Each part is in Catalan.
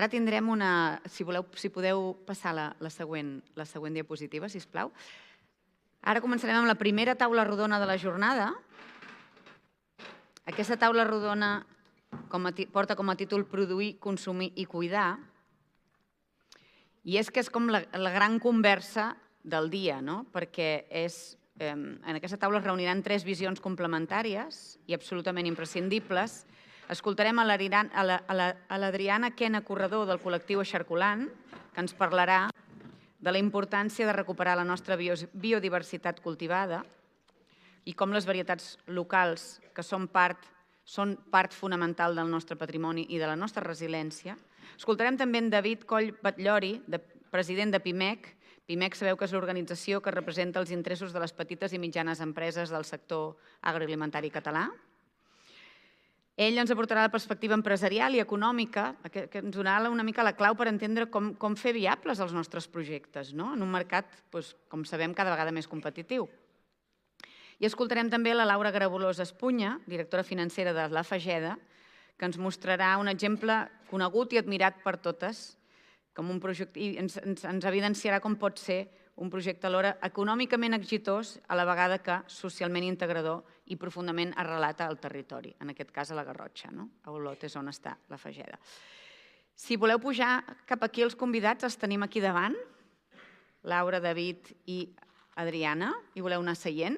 Ara tindrem una... Si podeu passar la següent diapositiva, sisplau. Ara començarem amb la primera taula rodona de la jornada. Aquesta taula rodona porta com a títol Produir, consumir i cuidar. I és que és com la gran conversa del dia, no? Perquè en aquesta taula es reuniran 3 visions complementàries i absolutament imprescindibles. Escoltarem a l'Adriana Quena Corredor del col·lectiu Eixarculant, que ens parlarà de la importància de recuperar la nostra biodiversitat cultivada i com les varietats locals, que són part fonamental del nostre patrimoni i de la nostra resiliència. Escoltarem també en David Coll Batllori, president de PIMEC. PIMEC sabeu que és l'organització que representa els interessos de les petites i mitjanes empreses del sector agroalimentari català. Ell ens aportarà la perspectiva empresarial i econòmica, que ens donarà una mica la clau per entendre com fer viables els nostres projectes en un mercat, com sabem, cada vegada més competitiu. I escoltarem també la Laura Garabulós Espunya, directora financera de La Fageda, que ens mostrarà un exemple conegut i admirat per totes, i ens evidenciarà com pot ser un projecte alhora econòmicament exitós, a la vegada que socialment integrador i profundament arrelat al territori, en aquest cas a la Garrotxa, a Olot és on està La Fageda. Si voleu pujar cap aquí els convidats, els tenim aquí davant, Laura, David i Adriana, i voleu anar seient?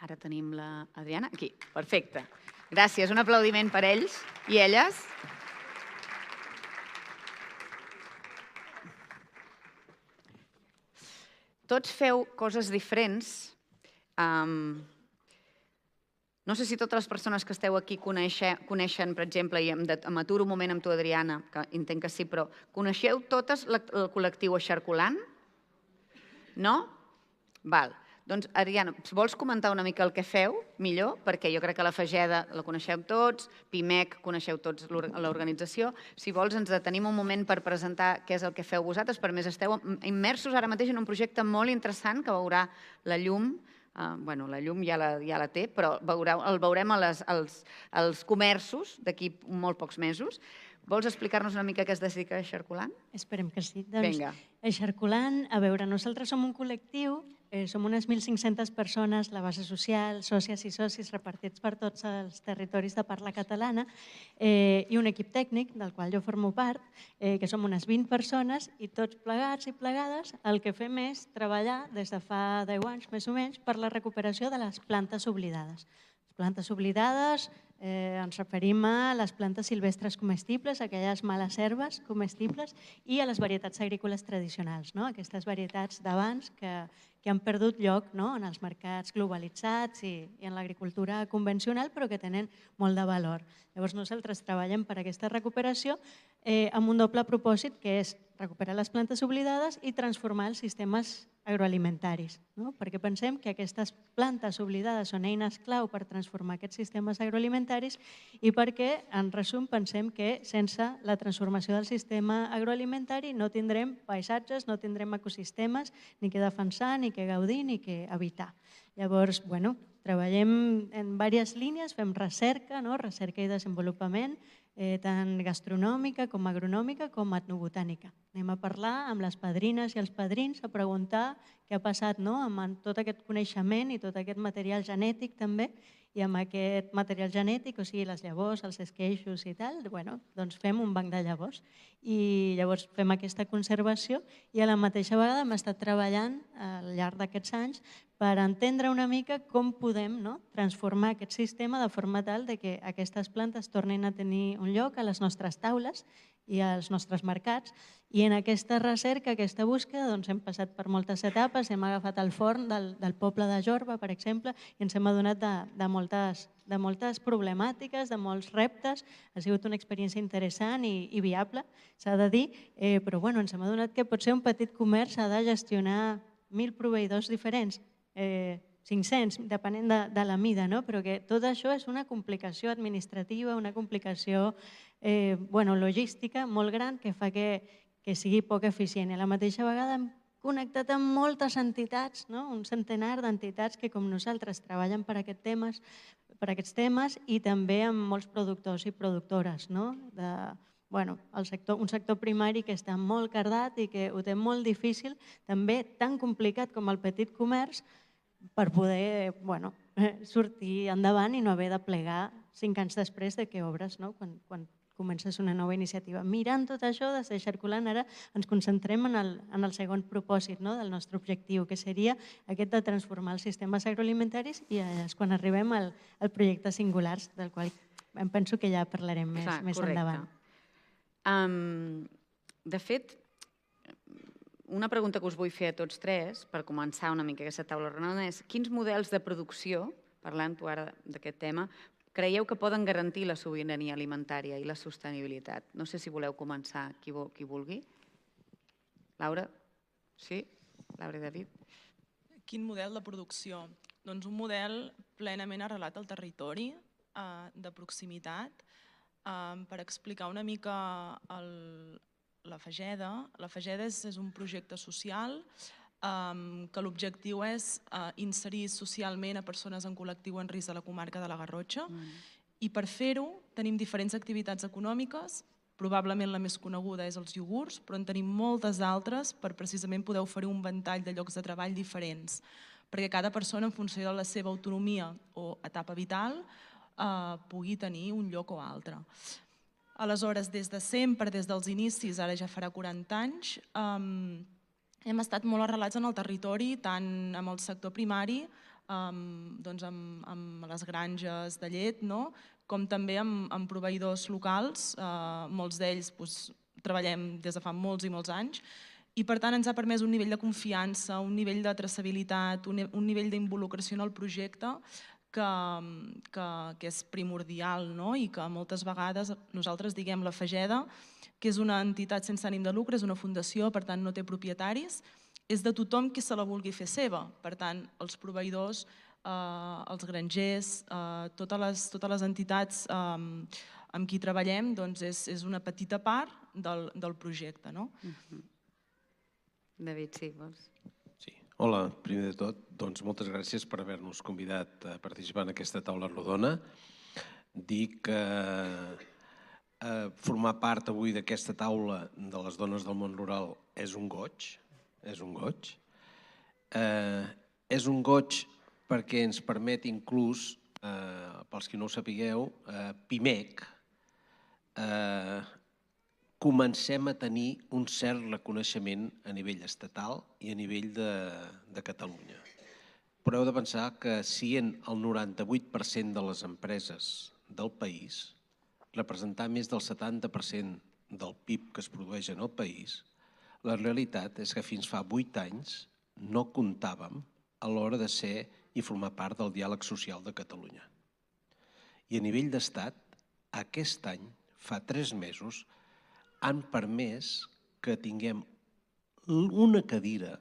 Ara tenim l'Adriana, aquí, perfecte. Gràcies, un aplaudiment per ells i elles. Tots feu coses diferents. No sé si totes les persones que esteu aquí coneixen, per exemple, i m'aturo un moment amb tu, Adriana, que entenc que sí, però coneixeu totes el col·lectiu Eixarculant? No? Val. Doncs, Adriana, vols comentar una mica el que feu, millor? Perquè jo crec que La Fageda la coneixeu tots, PIMEC coneixeu tots l'organització. Si vols, ens detenim un moment per presentar què és el que feu vosaltres, però més esteu immersos ara mateix en un projecte molt interessant que veurà la llum. Bé, la llum ja la té, però el veurem als comerços d'aquí molt pocs mesos. Vols explicar-nos una mica què es dedica a Eixarculant? Esperem que sí. Doncs, Eixarculant, a veure, nosaltres som un col·lectiu, som unes 1.500 persones, la base social, sòcies i socis repartits per tots els territoris de parla catalana, i un equip tècnic, del qual jo formo part, que som unes 20 persones, i tots plegats i plegades el que fem és treballar des de fa 10 anys, més o menys, per la recuperació de les plantes oblidades. Les plantes oblidades ens referim a les plantes silvestres comestibles, aquelles males herbes comestibles, i a les varietats agrícoles tradicionals, aquestes varietats d'abans que han perdut lloc en els mercats globalitzats i en l'agricultura convencional, però que tenen molt de valor. Llavors nosaltres treballem per aquesta recuperació amb un doble propòsit, que és recuperar les plantes oblidades i transformar els sistemes agroalimentaris, perquè pensem que aquestes plantes oblidades són eines clau per transformar aquests sistemes agroalimentaris i perquè, en resum, pensem que sense la transformació del sistema agroalimentari no tindrem paisatges, no tindrem ecosistemes, ni que defensar, ni que gaudir, ni que evitar. Llavors, treballem en diverses línies, fem recerca, recerca i desenvolupament, tant gastronòmica com agronòmica com etnobotànica. Anem a parlar amb les padrines i els padrins, a preguntar què ha passat amb tot aquest coneixement i tot aquest material genètic també, i amb aquest material genètic, o sigui, les llavors, els esqueixos i tal, doncs fem un banc de llavors. I llavors fem aquesta conservació i a la mateixa vegada hem estat treballant al llarg d'aquests anys per entendre una mica com podem transformar aquest sistema de forma tal que aquestes plantes tornin a tenir un lloc a les nostres taules i als nostres mercats. I en aquesta recerca, aquesta búsqueda, hem passat per moltes etapes, hem agafat el forn del poble de Jorba, per exemple, i ens hem adonat de moltes problemàtiques, de molts reptes. Ha sigut una experiència interessant i viable, s'ha de dir, però ens hem adonat que potser un petit comerç ha de gestionar 1.000 proveïdors diferents, 500, depenent de la mida, però que tot això és una complicació administrativa, una complicació logística molt gran que fa que sigui poc eficient. I a la mateixa vegada hem connectat amb moltes entitats, un centenar d'entitats que com nosaltres treballen per aquests temes, per aquests temes i també amb molts productors i productores, no? Un sector primari que està molt cardat i que ho té molt difícil, també tan complicat com el petit comerç, per poder sortir endavant i no haver de plegar 5 anys després de que obres, quan comences una nova iniciativa. Mirant tot això de ser xarculant, ara ens concentrem en el segon propòsit del nostre objectiu, que seria aquest de transformar els sistemes agroalimentaris, i és quan arribem al projecte Singulars, del qual em penso que ja parlarem més endavant. De fet, una pregunta que us vull fer a tots tres, per començar una mica aquesta taula redonda, és quins models de producció, parlant tu ara d'aquest tema, creieu que poden garantir la sobirania alimentària i la sostenibilitat? No sé si voleu començar, qui vulgui. Laura? Sí? Laura i David? Quin model de producció? Doncs un model plenament arrelat al territori, de proximitat. Per explicar una mica la Fageda. La Fageda és un projecte social que l'objectiu és inserir socialment a persones en col·lectiu en risc de la comarca de la Garrotxa, i per fer-ho tenim diferents activitats econòmiques. Probablement la més coneguda és els iogurts, però en tenim moltes altres per precisament poder oferir un ventall de llocs de treball diferents, perquè cada persona, en funció de la seva autonomia o etapa vital, pugui tenir un lloc o altre. Aleshores, des de sempre, des dels inicis, ara ja farà 40 anys, hem estat molt arrelats en el territori, tant amb el sector primari, amb les granges de llet, com també amb proveïdors locals. Molts d'ells treballem des de fa molts i molts anys, i per tant ens ha permès un nivell de confiança, un nivell de traçabilitat, un nivell d'involucració en el projecte que és primordial, i que moltes vegades nosaltres diguem la Fageda, que és una entitat sense ànim de lucre, és una fundació, per tant no té propietaris, és de tothom qui se la vulgui fer seva. Per tant, els proveïdors, els grangers, totes les entitats amb qui treballem, és una petita part del projecte. David, sí, vols? Sí. Hola, primer de tot, moltes gràcies per haver-nos convidat a participar en aquesta taula rodona. Dir que formar part avui d'aquesta taula de les dones del món rural és un goig, és un goig. És un goig perquè ens permet inclús, pels qui no ho sapigueu, PIMEC, comencem a tenir un cert reconeixement a nivell estatal i a nivell de Catalunya. Però heu de pensar que sent el 98% de les empreses del país, representar més del 70% del PIB que es produeix en el país, la realitat és que fins fa 8 anys no comptàvem a l'hora de ser i formar part del diàleg social de Catalunya. I a nivell d'estat, aquest any, fa 3 mesos, han permès que tinguem una cadira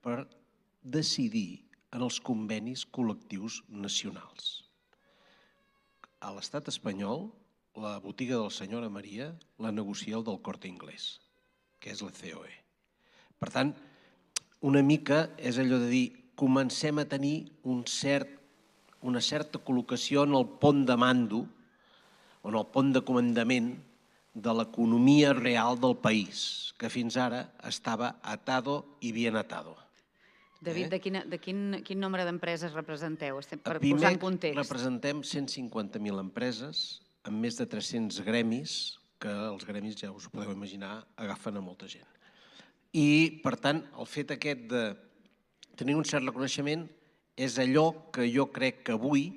per decidir en els convenis col·lectius nacionals. A l'estat espanyol, la botiga de la senyora Maria la negocia el del Corte Inglés, que és la COE. Per tant, una mica és allò de dir, comencem a tenir una certa col·locació en el pont de mando o en el pont de comandament de l'economia real del país, que fins ara estava atado i bien atado. David, de quin nombre d'empreses representeu? A PIMEC representem 150.000 empreses amb més de 300 gremis, que els gremis, ja us ho podeu imaginar, agafen a molta gent. I, per tant, el fet aquest de tenir un cert reconeixement és allò que jo crec que avui,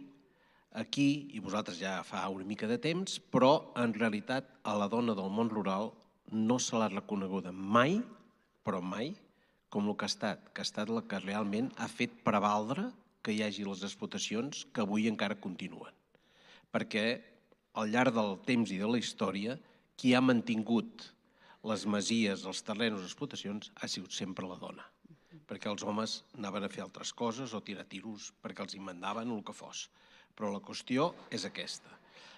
aquí, i vosaltres ja fa una mica de temps, però en realitat a la dona del món rural no se l'ha reconeguda mai, però mai, com el que ha estat la que realment ha fet prevaldre que hi hagi les explotacions que avui encara continuen. Perquè al llarg del temps i de la història, qui ha mantingut les masies, els terrenys, les explotacions, ha sigut sempre la dona. Perquè els homes anaven a fer altres coses o tirar tiros perquè els hi mandaven o el que fos. Però la qüestió és aquesta.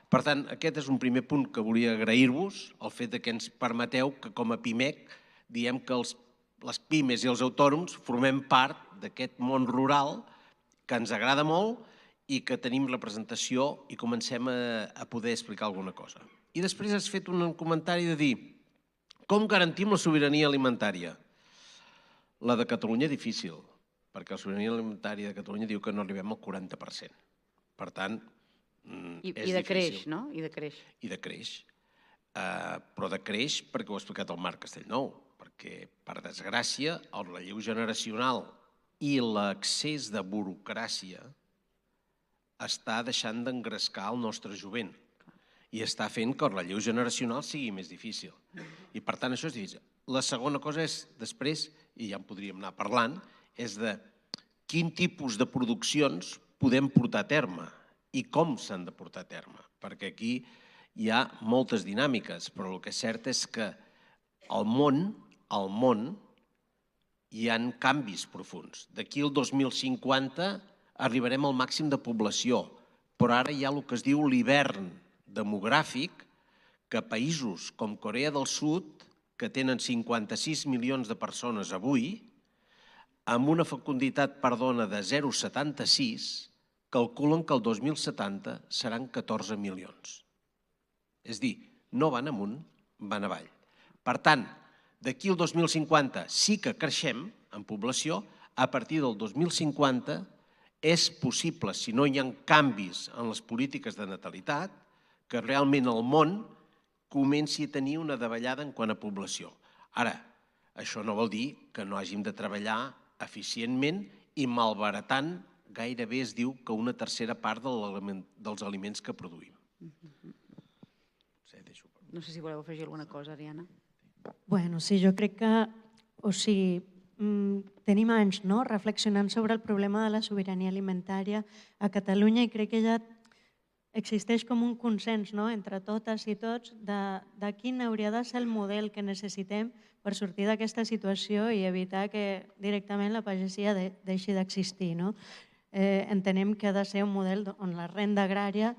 Per tant, aquest és un primer punt que volia agrair-vos, el fet que ens permeteu que com a PIMEC diem que les pimes i els autònoms formem part d'aquest món rural que ens agrada molt i que tenim representació i comencem a poder explicar alguna cosa. I després has fet un comentari de dir com garantim la sobirania alimentària? La de Catalunya difícil, perquè la sobirania alimentària de Catalunya diu que no arribem al 40%. Per tant, és difícil. I decreix, no? I decreix. I decreix. Però decreix perquè ho ha explicat el Marc Castellnou, perquè, per desgràcia, el relleu generacional i l'excés de burocràcia està deixant d'engrescar el nostre jovent i està fent que el relleu generacional sigui més difícil. I, per tant, això és difícil. La segona cosa és, després, i ja en podríem anar parlant, és de quin tipus de produccions podem portar a terme i com s'han de portar a terme. Perquè aquí hi ha moltes dinàmiques, però el que és cert és que al món hi ha canvis profunds. D'aquí al 2050 arribarem al màxim de població, però ara hi ha el que es diu l'hivern demogràfic, que països com Corea del Sud, que tenen 56 milions de persones avui, amb una fecunditat per dona de 0,76, calculen que el 2070 seran 14 milions. És a dir, no van amunt, van avall. Per tant, d'aquí al 2050 sí que creixem en població, a partir del 2050 és possible, si no hi ha canvis en les polítiques de natalitat, que realment el món comenci a tenir una davallada en quant a població. Ara, això no vol dir que no hàgim de treballar eficientment i malbaratant, gairebé es diu que una tercera part dels aliments que produïm. No sé si voleu afegir alguna cosa, Ariana. Bueno, sí, jo crec que, tenim anys reflexionant sobre el problema de la sobirania alimentària a Catalunya i crec que ja existeix com un consens entre totes i tots de quin hauria de ser el model que necessitem per sortir d'aquesta situació i evitar que directament la pagesia deixi d'existir. Entenem que ha de ser un model on la renda agrària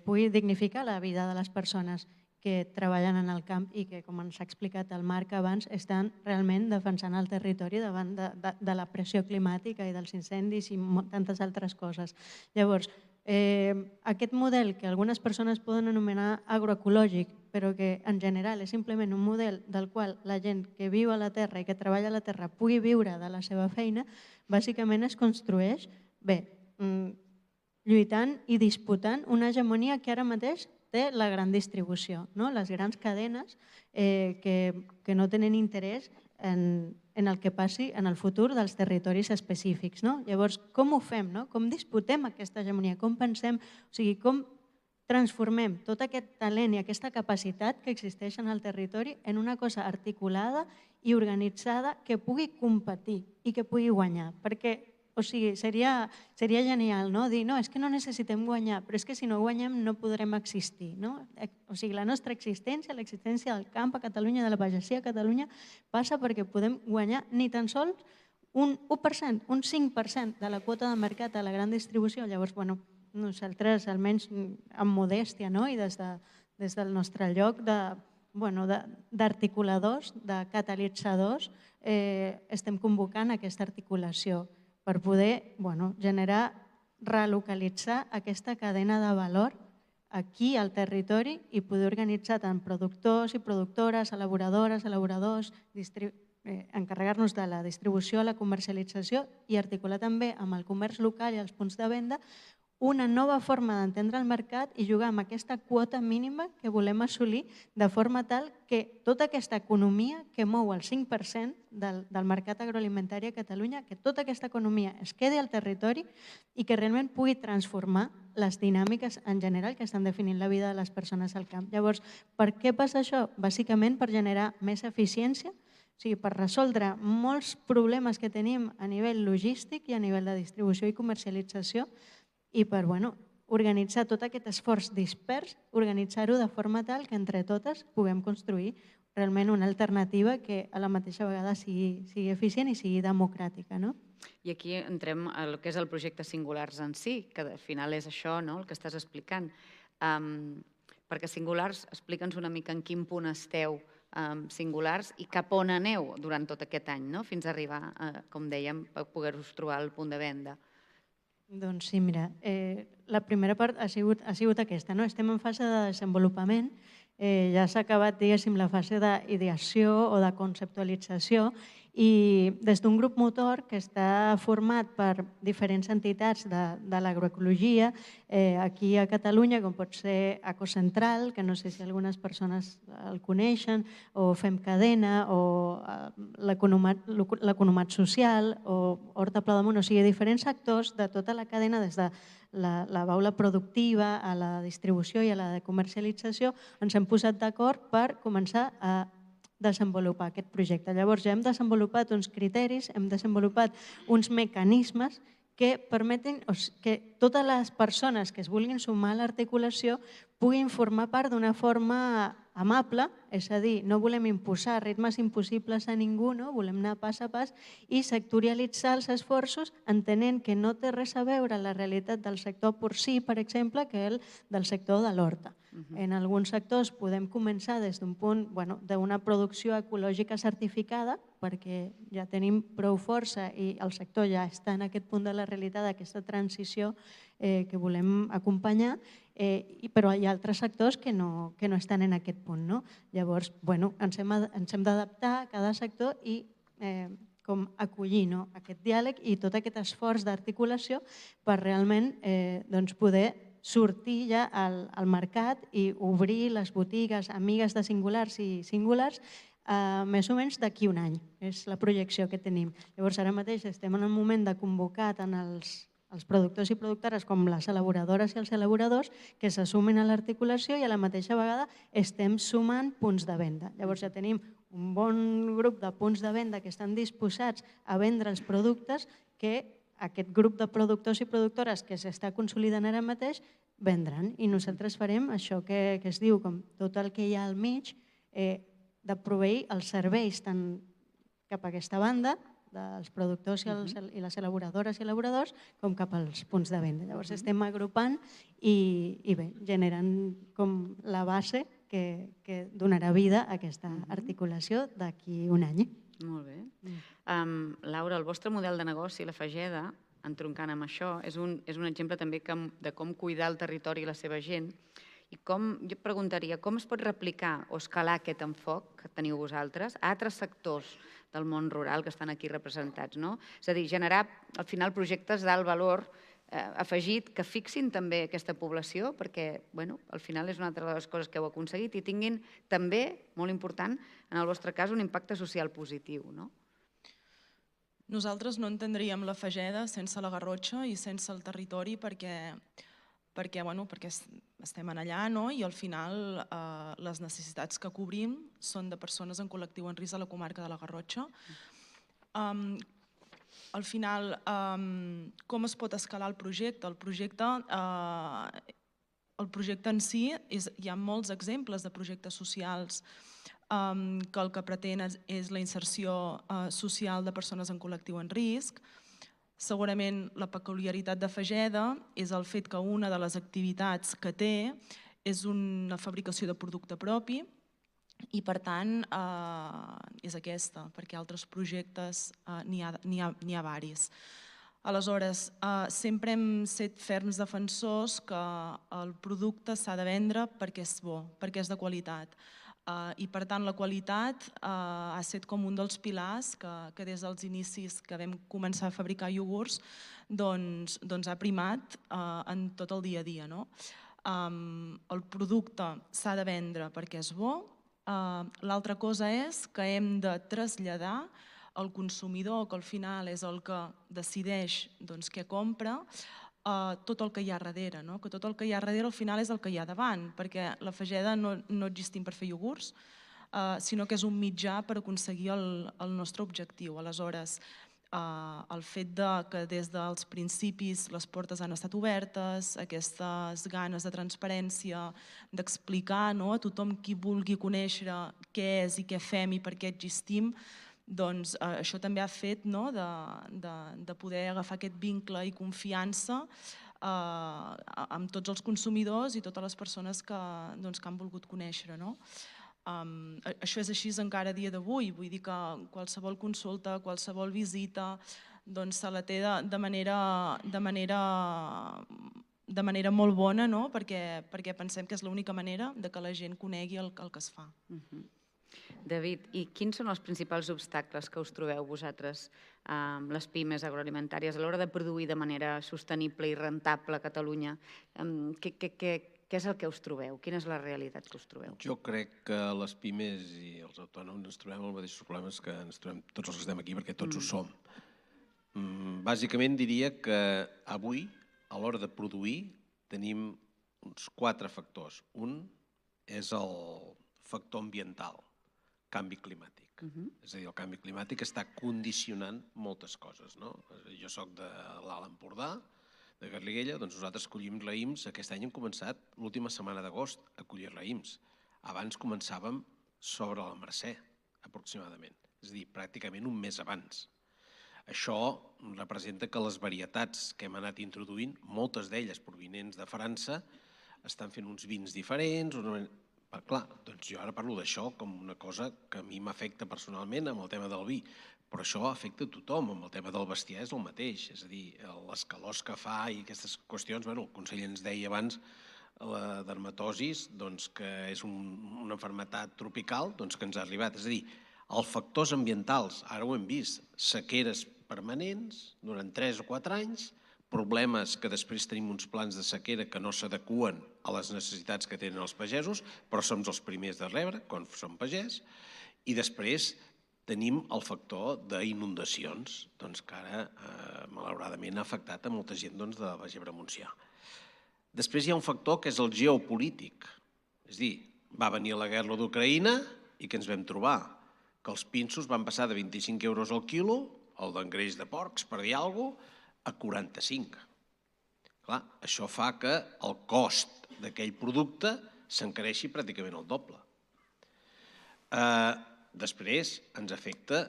pugui dignificar la vida de les persones que treballen en el camp i que, com ens ha explicat el Marc abans, estan realment defensant el territori davant de la pressió climàtica i dels incendis i tantes altres coses. Llavors, aquest model que algunes persones poden anomenar agroecològic, però que en general és simplement un model del qual la gent que viu a la terra i que treballa a la terra pugui viure de la seva feina, bàsicament es construeix, lluitant i disputant una hegemonia que ara mateix té la gran distribució, les grans cadenes que no tenen interès en el que passi en el futur dels territoris específics. Llavors, com ho fem? Com disputem aquesta hegemonia? Com pensem? O sigui, com transformem tot aquest talent i aquesta capacitat que existeix en el territori en una cosa articulada i organitzada que pugui competir i que pugui guanyar? Perquè seria genial dir, no, és que no necessitem guanyar, però és que si no guanyem no podrem existir. O sigui, la nostra existència, l'existència del camp a Catalunya, de la pagesia a Catalunya, passa perquè podem guanyar ni tan sols un 1%, un 5% de la quota de mercat a la gran distribució. Llavors, nosaltres, almenys amb modèstia i des del nostre lloc d'articuladors, de catalitzadors, estem convocant aquesta articulació per poder generar, relocalitzar aquesta cadena de valor aquí al territori i poder organitzar tant productors i productores, elaboradores, elaboradors, encarregar-nos de la distribució, la comercialització i articular també amb el comerç local i els punts de venda una nova forma d'entendre el mercat i jugar amb aquesta quota mínima que volem assolir de forma tal que tota aquesta economia que mou el 5% del mercat agroalimentari a Catalunya, que tota aquesta economia es quedi al territori i que realment pugui transformar les dinàmiques en general que estan definint la vida de les persones al camp. Llavors, per què passa això? Bàsicament per generar més eficiència, o sigui, per resoldre molts problemes que tenim a nivell logístic i a nivell de distribució i comercialització i per organitzar tot aquest esforç dispers, organitzar-ho de forma tal que entre totes puguem construir realment una alternativa que a la mateixa vegada sigui eficient i sigui democràtica. I aquí entrem al que és el projecte Singulars en si, que al final és això el que estàs explicant. Perquè Singulars, explica'ns una mica en quin punt esteu Singulars i cap on aneu durant tot aquest any, fins a arribar, com dèiem, a poder-vos trobar al punt de venda. Doncs sí, mira, la primera part ha sigut aquesta, no? Estem en fase de desenvolupament, ja s'ha acabat, diguéssim, la fase d'ideació o de conceptualització i des d'un grup motor que està format per diferents entitats de l'agroecologia, aquí a Catalunya, com pot ser Ecocentral, que no sé si algunes persones el coneixen, o Fem Cadena, o l'Economat Social, o Horta Pla d'Amunt, o sigui, diferents actors de tota la cadena, des de la baula productiva, a la distribució i a la comercialització, ens hem posat d'acord per començar a desenvolupar aquest projecte. Llavors ja hem desenvolupat uns criteris, hem desenvolupat uns mecanismes que permeten que totes les persones que es vulguin sumar a l'articulació puguin formar part d'una forma amable, és a dir, no volem imposar ritmes impossibles a ningú, no? Volem anar pas a pas i sectorialitzar els esforços entenent que no té res a veure la realitat del sector porcí, per exemple, que el del sector de l'horta. En alguns sectors podem començar des d'un punt d'una producció ecològica certificada, perquè ja tenim prou força i el sector ja està en aquest punt de la realitat, d'aquesta transició que volem acompanyar, però hi ha altres sectors que no estan en aquest punt. Llavors, ens hem d'adaptar a cada sector i com acollir aquest diàleg i tot aquest esforç d'articulació per realment poder sortir ja al mercat i obrir les botigues amigues de singulars i singulars més o menys d'aquí un any. És la projecció que tenim. Llavors, ara mateix estem en el moment de convocar tant els productors i productores com les elaboradores i els elaboradors que se sumin a l'articulació i a la mateixa vegada estem sumant punts de venda. Llavors ja tenim un bon grup de punts de venda que estan disposats a vendre els productes que aquest grup de productors i productores que s'està consolidant ara mateix vendran i nosaltres farem això que es diu com tot el que hi ha al mig de proveir els serveis tant cap a aquesta banda dels productors i les elaboradores i elaboradors com cap als punts de venda. Llavors estem agrupant i bé, generant com la base que donarà vida a aquesta articulació d'aquí un any. Molt bé. Laura, el vostre model de negoci, la Fageda, entroncant amb això, és un exemple també de com cuidar el territori i la seva gent. I jo preguntaria, com es pot replicar o escalar aquest enfoc que teniu vosaltres a altres sectors del món rural que estan aquí representats? És a dir, generar al final projectes d'alt valor afegit que fixin també aquesta població, perquè al final és una altra de les coses que heu aconseguit i tinguin també, molt important, en el vostre cas, un impacte social positiu. Nosaltres no entendríem la Fageda sense la Garrotxa i sense el territori perquè estem allà i al final les necessitats que cobrim són de persones en col·lectiu en risc a la comarca de la Garrotxa. Al final, com es pot escalar el projecte? El projecte en si, hi ha molts exemples de projectes socials que el que pretén és la inserció social de persones en col·lectiu en risc. Segurament la peculiaritat de Fageda és el fet que una de les activitats que té és una fabricació de producte propi i per tant és aquesta, perquè altres projectes n'hi ha diversos. Aleshores, sempre hem set ferms defensors que el producte s'ha de vendre perquè és bo, perquè és de qualitat. I per tant la qualitat ha estat com un dels pilars que des dels inicis que vam començar a fabricar iogurts ha primat en tot el dia a dia. El producte s'ha de vendre perquè és bo. L'altra cosa és que hem de traslladar al consumidor, que al final és el que decideix què compra, tot el que hi ha darrere, que tot el que hi ha darrere al final és el que hi ha davant, perquè la Fageda no existim per fer iogurts, sinó que és un mitjà per aconseguir el nostre objectiu. Aleshores, el fet que des dels principis les portes han estat obertes, aquestes ganes de transparència, d'explicar a tothom qui vulgui conèixer què és i què fem i per què existim, doncs això també ha fet de poder agafar aquest vincle i confiança amb tots els consumidors i totes les persones que han volgut conèixer. Això és així encara a dia d'avui, vull dir que qualsevol consulta, qualsevol visita, doncs se la té de manera molt bona, no? Perquè pensem que és l'única manera de que la gent conegui el que es fa. David, i quins són els principals obstacles que us trobeu vosaltres, les pimes agroalimentàries, a l'hora de produir de manera sostenible i rentable a Catalunya? Què és el que us trobeu? Quina és la realitat que us trobeu? Jo crec que les pimes i els autònoms ens trobem els mateixos problemes que ens trobem tots els que estem aquí, perquè tots ho som. Bàsicament diria que avui, a l'hora de produir, tenim uns 4 factors. Un és el factor ambiental, canvi climàtic. És a dir, el canvi climàtic està condicionant moltes coses. Jo soc de l'Alt Empordà, de Garriguella, doncs nosaltres collim raïms. Aquest any hem començat, l'última setmana d'agost, a collir raïms. Abans començàvem sobre la Mercè, aproximadament. És a dir, pràcticament un mes abans. Això representa que les varietats que hem anat introduint, moltes d'elles provinents de França, estan fent uns vins diferents. Clar, doncs jo ara parlo d'això com una cosa que a mi m'afecta personalment amb el tema del vi, però això afecta a tothom. Amb el tema del bestiar és el mateix, és a dir, les calors que fa i aquestes qüestions. El conseller ens deia abans la dermatosis, que és una malaltia tropical que ens ha arribat. És a dir, els factors ambientals, ara ho hem vist, sequeres permanents durant 3 o 4 anys, problemes que després tenim uns plans de sequera que no s'adeqüen a les necessitats que tenen els pagesos, però som els primers de rebre quan som pagès, i després tenim el factor d'inundacions, que ara, malauradament, ha afectat a molta gent de la Baix-Ebre Montsià. Després hi ha un factor que és el geopolític. És a dir, va venir la guerra d'Ucraïna i què ens vam trobar? Que els pinsos van passar de 25 euros al quilo, el d'engreix de porcs, per dir alguna cosa, a 45. Clar, això fa que el cost d'aquell producte s'encareixi pràcticament el doble. Després ens afecta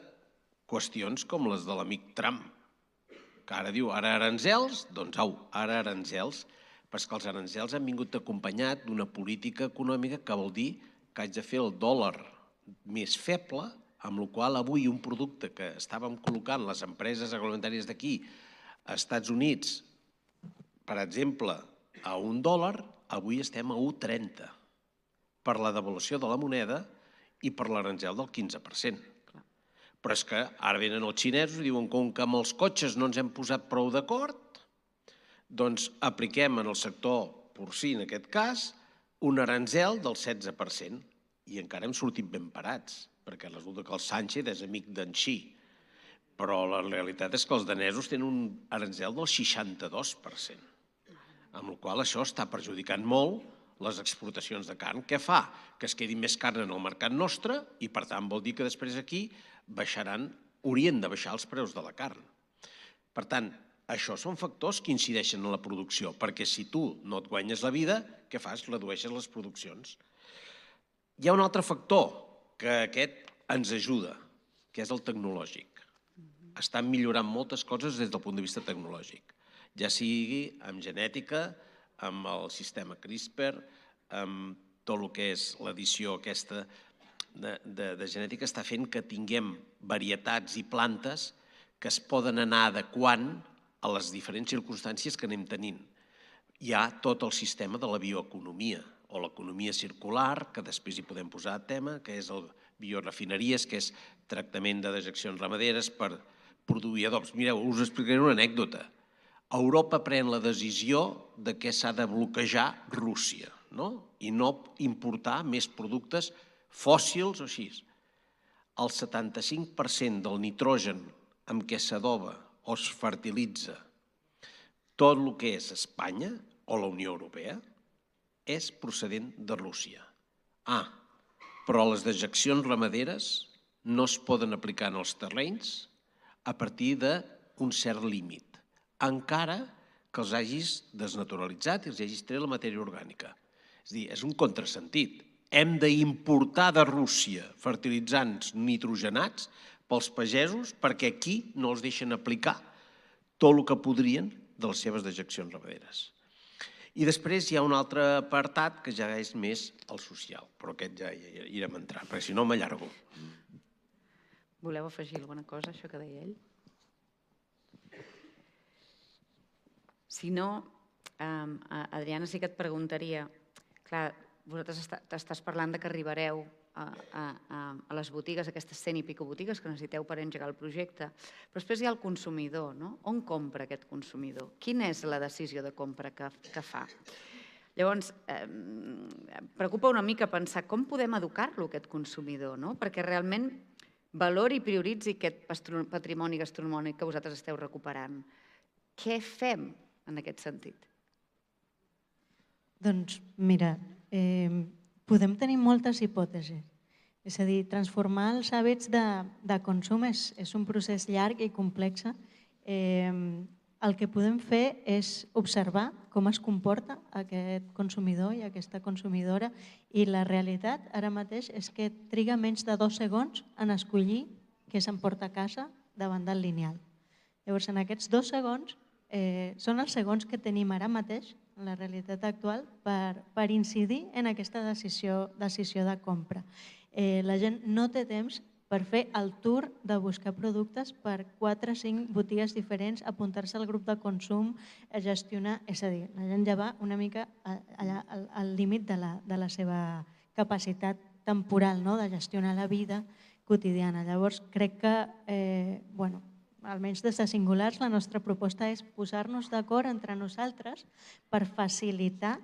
qüestions com les de l'amic Trump, que ara diu, ara aranzels, doncs au, ara aranzels, però és que els aranzels han vingut acompanyat d'una política econòmica que vol dir que haig de fer el dòlar més feble, amb la qual avui un producte que estàvem col·locant les empreses agroalimentàries d'aquí a Estats Units, per exemple, a $1, avui estem a 1,30 per la devaluació de la moneda i per l'aranzel del 15%. Però és que ara venen els xinesos i diuen que com que amb els cotxes no ens hem posat prou d'acord, doncs apliquem en el sector porcí, en aquest cas, un aranzel del 16% i encara hem sortit ben parats, perquè resulta que el Sánchez és amic d'en Xi. Però la realitat és que els danesos tenen un aranzel del 62%, amb la qual cosa això està perjudicant molt les exportacions de carn. Què fa? Que es quedi més carn en el mercat nostre i, per tant, vol dir que després aquí haurien de baixar els preus de la carn. Per tant, això són factors que incideixen en la producció, perquè si tu no et guanyes la vida, què fas? Redueixes les produccions. Hi ha un altre factor que aquest ens ajuda, que és el tecnològic. Estan millorant moltes coses des del punt de vista tecnològic, ja sigui amb genètica, amb el sistema CRISPR, amb tot el que és l'edició aquesta de genètica, està fent que tinguem varietats i plantes que es poden anar adequant a les diferents circumstàncies que anem tenint. Hi ha tot el sistema de la bioeconomia o l'economia circular, que després hi podem posar a tema, que és el biorefineries, que és tractament de dejeccions ramaderes per produir adobs. Mireu, us explicaré una anècdota. Europa pren la decisió de que s'ha de bloquejar Rússia i no importar més productes fòssils o així. El 75% del nitrogen amb què s'adoba o es fertilitza tot el que és Espanya o la Unió Europea és procedent de Rússia. Però les dejeccions ramaderes no es poden aplicar en els terrenys a partir d'un cert límit, encara que els hagis desnaturalitzat i els hagis tret la matèria orgànica. És a dir, és un contrasentit. Hem d'importar de Rússia fertilitzants nitrogenats pels pagesos perquè aquí no els deixen aplicar tot el que podrien de les seves dejeccions ramaderes. I després hi ha un altre apartat que ja és més el social, però aquest ja hi irem entrant, perquè si no m'allargo. Voleu afegir alguna cosa a això que deia ell? Si no, Adriana, sí que et preguntaria, clar, vosaltres estàs parlant que arribareu a les botigues, aquestes 100 i pico botigues que necessiteu per engegar el projecte, però després hi ha el consumidor, no? On compra aquest consumidor? Quina és la decisió de compra que fa? Llavors, em preocupa una mica pensar com podem educar-lo, aquest consumidor, perquè realment valori i prioritzi aquest patrimoni gastronòmic que vosaltres esteu recuperant. Què fem en aquest sentit? Doncs mira, podem tenir moltes hipòtesis. És a dir, transformar els hàbits de consum és un procés llarg i complex. El que podem fer és observar com es comporta aquest consumidor i aquesta consumidora, i la realitat ara mateix és que triga menys de 2 segons en escollir què s'emporta a casa davant del lineal. Llavors, en aquests 2 segons són els segons que tenim ara mateix en la realitat actual per incidir en aquesta decisió de compra. La gent no té temps per fer el tour de buscar productes per 4 o 5 botigues diferents, apuntar-se al grup de consum, a gestionar... És a dir, la gent ja va una mica al límit de la seva capacitat temporal, de gestionar la vida quotidiana. Llavors, crec que, almenys des de Singulars, la nostra proposta és posar-nos d'acord entre nosaltres per facilitar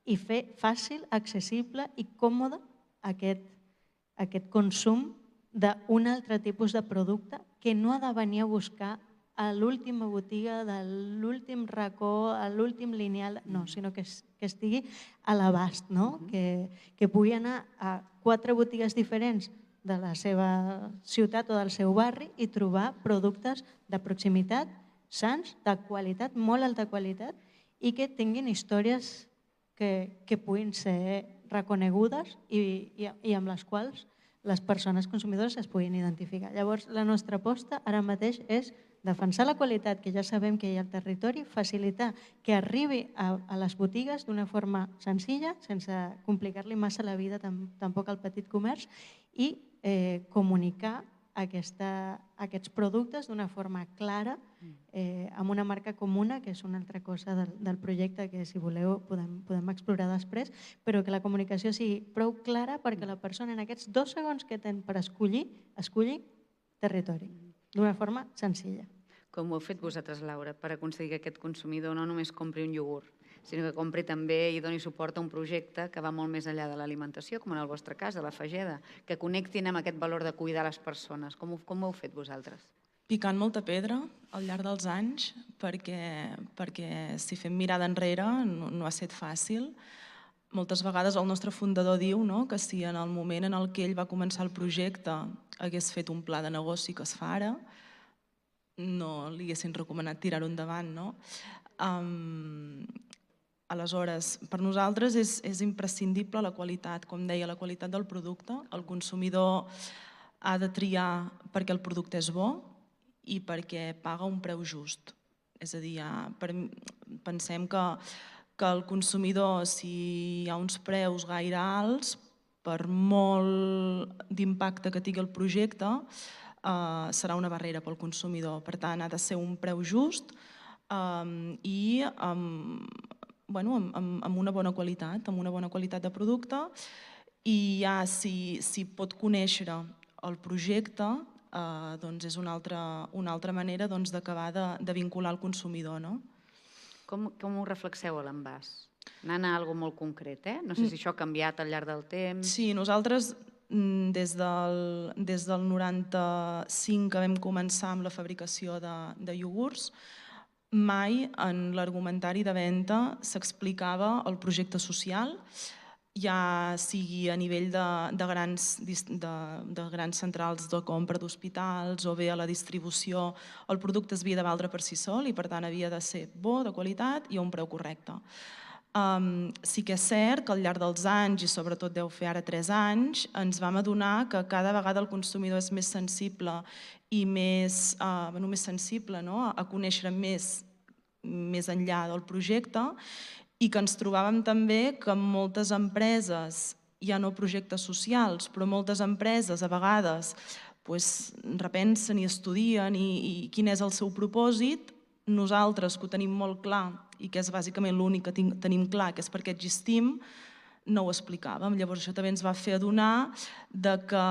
i fer fàcil, accessible i còmode aquest consum d'un altre tipus de producte que no ha de venir a buscar a l'última botiga, de l'últim racó, a l'últim lineal, no, sinó que estigui a l'abast, que pugui anar a 4 botigues diferents de la seva ciutat o del seu barri i trobar productes de proximitat, sans, de qualitat, molt alta qualitat, i que tinguin històries que puguin ser reconegudes i amb les quals les persones consumidores es puguin identificar. Llavors, la nostra aposta ara mateix és defensar la qualitat que ja sabem que hi ha al territori, facilitar que arribi a les botigues d'una forma senzilla, sense complicar-li massa la vida tampoc al petit comerç, i comunicar aquests productes d'una forma clara, amb una marca comuna, que és una altra cosa del projecte que, si voleu, podem explorar després, però que la comunicació sigui prou clara perquè la persona en aquests 2 segons que té per escollir territori, d'una forma senzilla. Com ho heu fet vosaltres, Laura, per aconseguir que aquest consumidor no només compri un iogurt, sinó que compri també i doni suport a un projecte que va molt més enllà de l'alimentació, com en el vostre cas, de la Fageda, que connectin amb aquest valor de cuidar les persones. Com ho heu fet vosaltres? Picant molta pedra al llarg dels anys, perquè si fem mirada enrere no ha estat fàcil. Moltes vegades el nostre fundador diu que si en el moment en el que ell va començar el projecte hagués fet un pla de negoci que es fa ara, no li haguessin recomanat tirar-ho endavant. Aleshores, per nosaltres és imprescindible la qualitat, com deia, la qualitat del producte. El consumidor ha de triar perquè el producte és bo i perquè paga un preu just. És a dir, pensem que el consumidor, si hi ha uns preus gaire alts, per molt d'impacte que tingui el projecte, serà una barrera pel consumidor. Per tant, ha de ser un preu just i amb una bona qualitat de producte, i ja si pot conèixer el projecte, doncs és una altra manera d'acabar de vincular el consumidor. Com ho reflexeu a l'envàs? Anant a alguna cosa molt concret, No sé si això ha canviat al llarg del temps. Sí, nosaltres des del 95 que vam començar amb la fabricació de iogurts, mai en l'argumentari de venda s'explicava el projecte social, ja sigui a nivell de grans centrals de compra d'hospitals o bé a la distribució. El producte s'havia de valdre per si sol i, per tant, havia de ser bo, de qualitat i a un preu correcte. Sí que és cert que al llarg dels anys, i sobretot deu fer ara 3 anys, ens vam adonar que cada vegada el consumidor és més sensible i més sensible a conèixer més enllà del projecte, i que ens trobàvem també que moltes empreses, ja no projectes socials, però moltes empreses a vegades repensen i estudien i quin és el seu propòsit, nosaltres, que ho tenim molt clar i que és bàsicament l'únic que tenim clar, que és perquè existim, no ho explicàvem. Llavors això també ens va fer adonar que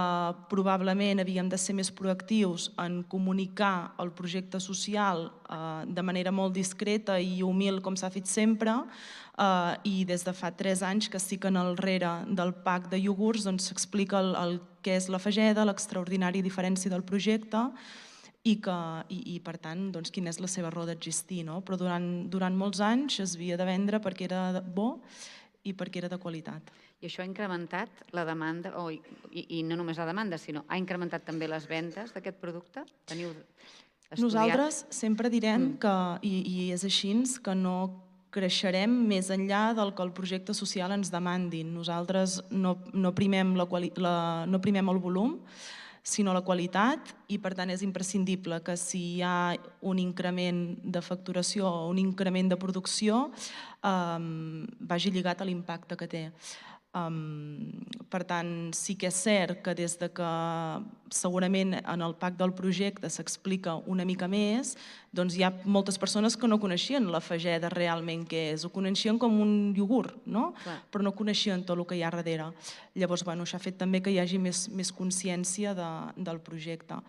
probablement havíem de ser més proactius en comunicar el projecte social de manera molt discreta i humil, com s'ha fet sempre, i des de fa 3 anys que sí que en el rere del pack de iogurts s'explica el que és la Fageda, l'extraordinària diferència del projecte i per tant quina és la seva raó d'existir. Però durant molts anys es havia de vendre perquè era bo i perquè era de qualitat. I això ha incrementat la demanda, i no només la demanda, sinó ha incrementat també les vendes d'aquest producte? Teniu estudiat? Nosaltres sempre direm que, i és així, que no creixerem més enllà del que el projecte social ens demandi. Nosaltres no primem el volum, sinó la qualitat, i per tant és imprescindible que si hi ha un increment de facturació o un increment de producció vagi lligat a l'impacte que té. Per tant, sí que és cert que des que segurament en el pack del projecte s'explica una mica més, doncs hi ha moltes persones que no coneixien la Fageda realment què és, ho coneixien com un iogurt, però no coneixien tot el que hi ha darrere. Llavors, això ha fet també que hi hagi més consciència del projecte.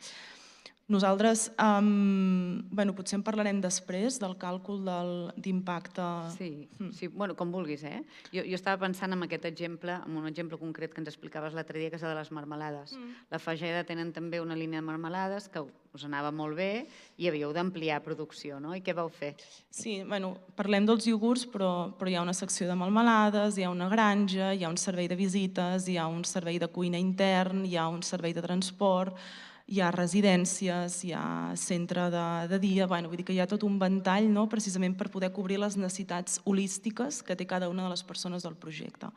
Nosaltres, potser en parlarem després del càlcul d'impacte. Sí, com vulguis. Jo estava pensant en aquest exemple, en un exemple concret que ens explicaves l'altre dia, que és el de les marmelades. La Fageda tenen també una línia de marmelades que us anava molt bé i havíeu d'ampliar producció, no? I què vau fer? Sí, parlem dels iogurts, però hi ha una secció de melmelades, hi ha una granja, hi ha un servei de visites, hi ha un servei de cuina intern, hi ha un servei de transport, hi ha residències, hi ha centre de dia, vull dir que hi ha tot un ventall precisament per poder cobrir les necessitats holístiques que té cada una de les persones del projecte.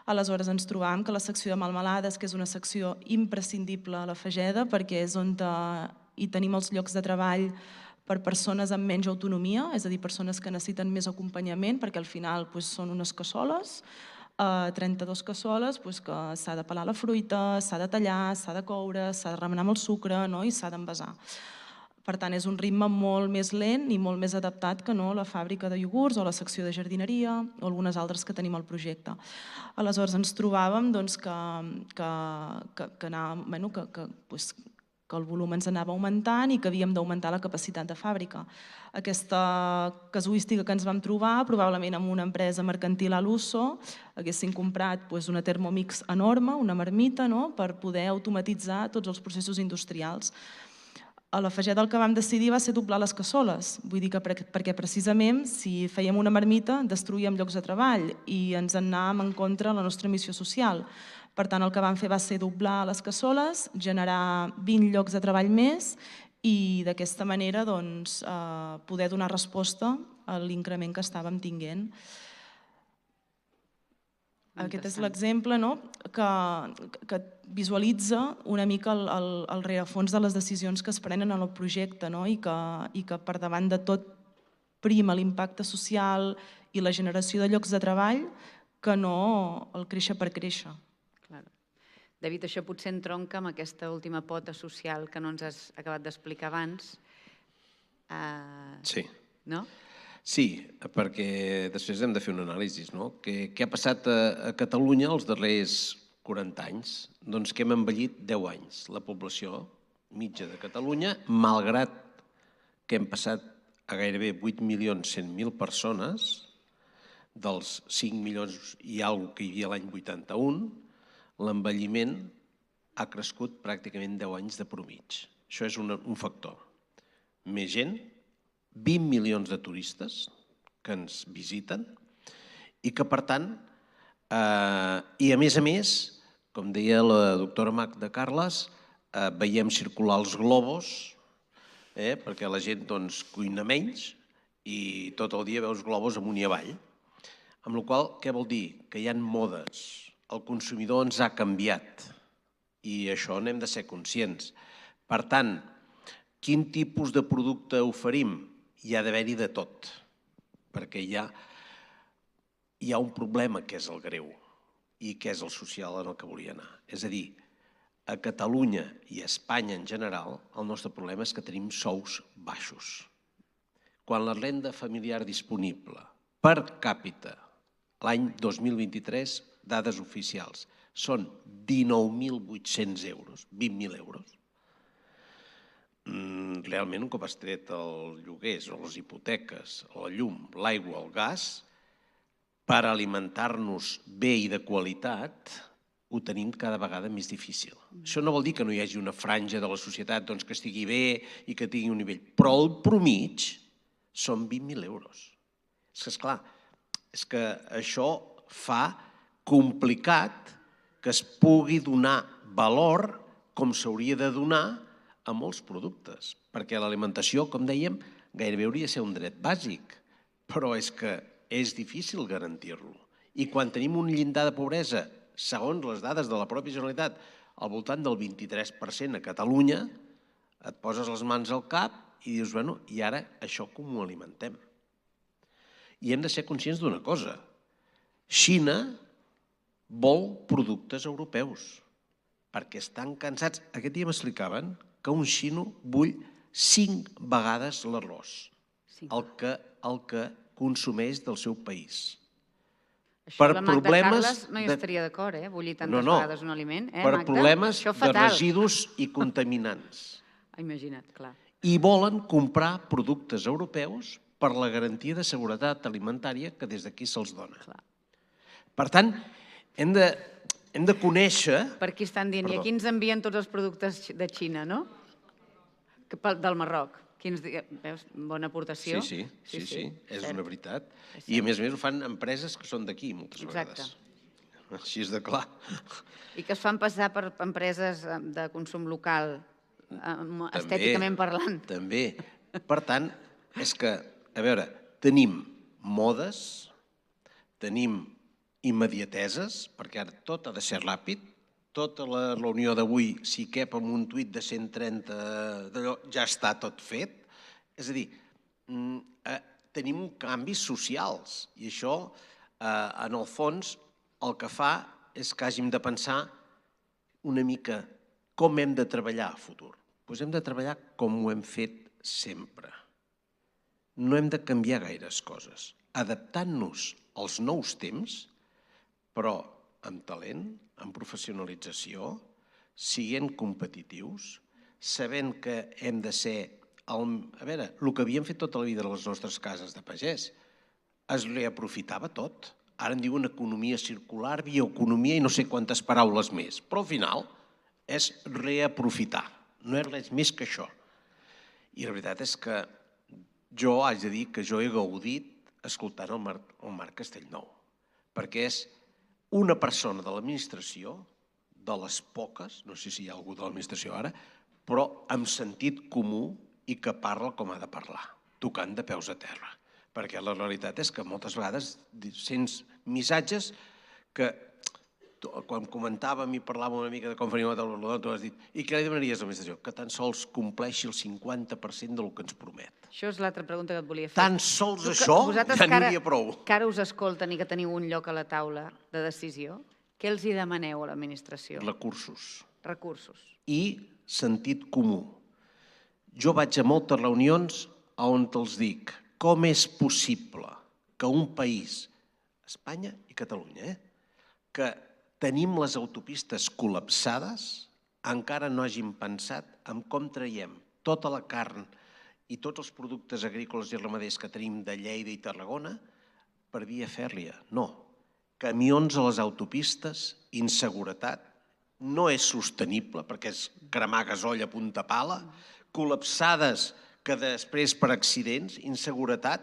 Aleshores ens trobàvem que la secció de melmelades, que és una secció imprescindible a la Fageda perquè és on hi tenim els llocs de treball per persones amb menys autonomia, és a dir, persones que necessiten més acompanyament perquè al final són unes cassoles, 32 cassoles que s'ha de pelar la fruita, s'ha de tallar, s'ha de coure, s'ha de remenar amb el sucre i s'ha d'envasar. Per tant, és un ritme molt més lent i molt més adaptat que no la fàbrica de iogurts o la secció de jardineria o algunes altres que tenim al projecte. Aleshores ens trobàvem que el volum ens anava augmentant i que havíem d'augmentar la capacitat de fàbrica. Aquesta casuística que ens vam trobar, probablement amb una empresa mercantil a l'USO, haguessin comprat una Thermomix enorme, una marmita, per poder automatitzar tots els processos industrials. A la Fageda el que vam decidir va ser doblar les cassoles, vull dir que perquè precisament si fèiem una marmita destruïem llocs de treball i ens anàvem en contra de la nostra missió social. Per tant, el que vam fer va ser doblar les cassoles, generar 20 llocs de treball més i d'aquesta manera poder donar resposta a l'increment que estàvem tinguent. Aquest és l'exemple que visualitza una mica el rerefons de les decisions que es prenen en el projecte i que per davant de tot prima l'impacte social i la generació de llocs de treball que no el créixer per créixer. David, això potser entronca amb aquesta última pota social que no ens has acabat d'explicar abans. Sí. No? Sí, perquè després hem de fer una anàlisi. Què ha passat a Catalunya els darrers 40 anys? Doncs que hem envellit 10 anys. La població mitja de Catalunya, malgrat que hem passat a gairebé 8.100.000 persones, dels 5 milions i alguna cosa que hi havia l'any 81, l'envelliment ha crescut pràcticament 10 anys de promig. Això és un factor. Més gent, 20 milions de turistes que ens visiten i que, per tant, i a més, com deia la doctora Magda Carles, veiem circular els globus perquè la gent cuina menys i tot el dia veus globus amunt i avall. Amb la qual cosa, què vol dir? Que hi ha modes. El consumidor ens ha canviat i això n'hem de ser conscients. Per tant, quin tipus de producte oferim? Hi ha d'haver-hi de tot, perquè hi ha un problema que és el greu i que és el social en el que volia anar. És a dir, a Catalunya i a Espanya en general, el nostre problema és que tenim sous baixos. quan la renda familiar disponible per càpita l'any 2023, dades oficials, són 19.800 euros, 20.000 euros, realment un cop has tret els lloguers o les hipoteques, la llum, l'aigua, el gas, per alimentar-nos bé i de qualitat, ho tenim cada vegada més difícil. Això no vol dir que no hi hagi una franja de la societat que estigui bé i que tingui un nivell, però el promig són 20.000 euros. És que, esclar, és que això fa complicat que es pugui donar valor com s'hauria de donar a molts productes, perquè l'alimentació, com dèiem, gairebé hauria de ser un dret bàsic, però és que és difícil garantir-lo. I quan tenim un llindar de pobresa, segons les dades de la pròpia Generalitat, al voltant del 23% a Catalunya, et poses les mans al cap i dius, bueno, i ara això com ho alimentem? I hem de ser conscients d'una cosa. Xina vol productes europeus, perquè estan cansats. Aquest dia m'explicaven que un xino bull 5 vegades l'arròs, el que consumeix del seu país. Això la Magda Carles no hi estaria d'acord, bullir tantes vegades un aliment. Per problemes de residus i contaminants. Imagina't, clar. I volen comprar productes europeus per la garantia de seguretat alimentària que des d'aquí se'ls dona. Per tant, hem de conèixer... Per aquí estan dient, i aquí ens envien tots els productes de Xina, no? Del Marroc. Veus? Bona aportació. Sí, és una veritat. I a més ho fan empreses que són d'aquí moltes vegades. Així és de clar. I que es fan passar per empreses de consum local, estèticament parlant. També. Per tant, és que, a veure, tenim modes, tenim immediateses, perquè ara tot ha de ser ràpid, tota la reunió d'avui, si cap amb un tuit de 130 d'allò, ja està tot fet. És a dir, tenim canvis socials i això, en el fons, el que fa és que hàgim de pensar una mica com hem de treballar a futur. Doncs hem de treballar com ho hem fet sempre. No hem de canviar gaires coses, adaptant-nos als nous temps, però amb talent, amb professionalització, siguent competitius, sabent que hem de ser... A veure, el que havíem fet tota la vida a les nostres cases de pagès es reaprofitava tot. Ara en diuen economia circular, bioeconomia i no sé quantes paraules més, però al final és reaprofitar, no és res més que això. I la veritat és que jo haig de dir que jo he gaudit escoltant el Marc Castellnou, perquè és una persona de l'administració, de les poques, no sé si hi ha algú de l'administració ara, però amb sentit comú i que parla com ha de parlar, tocant de peus a terra. Perquè la realitat és que moltes vegades sents missatges que, quan comentàvem i parlàvem una mica de com faríem la taula rodona, tu has dit, i què li demanaries a l'administració? Que tan sols compleixi el 50% del que ens promet. Això és l'altra pregunta que et volia fer. Tan sols això ja n'hi hauria prou. Que ara us escolten i que teniu un lloc a la taula de decisió, què els hi demaneu a l'administració? Recursos. Recursos. I sentit comú. Jo vaig a moltes reunions on els dic com és possible que un país, Espanya i Catalunya, que tenim les autopistes col·lapsades, encara no hagin pensat en com traiem tota la carn i tots els productes agrícoles i ramaders que tenim de Lleida i Tarragona per via fèrria. No. Camions a les autopistes, inseguretat, no és sostenible perquè és cremar gasoll a punta pala, col·lapsades que després per accidents, inseguretat,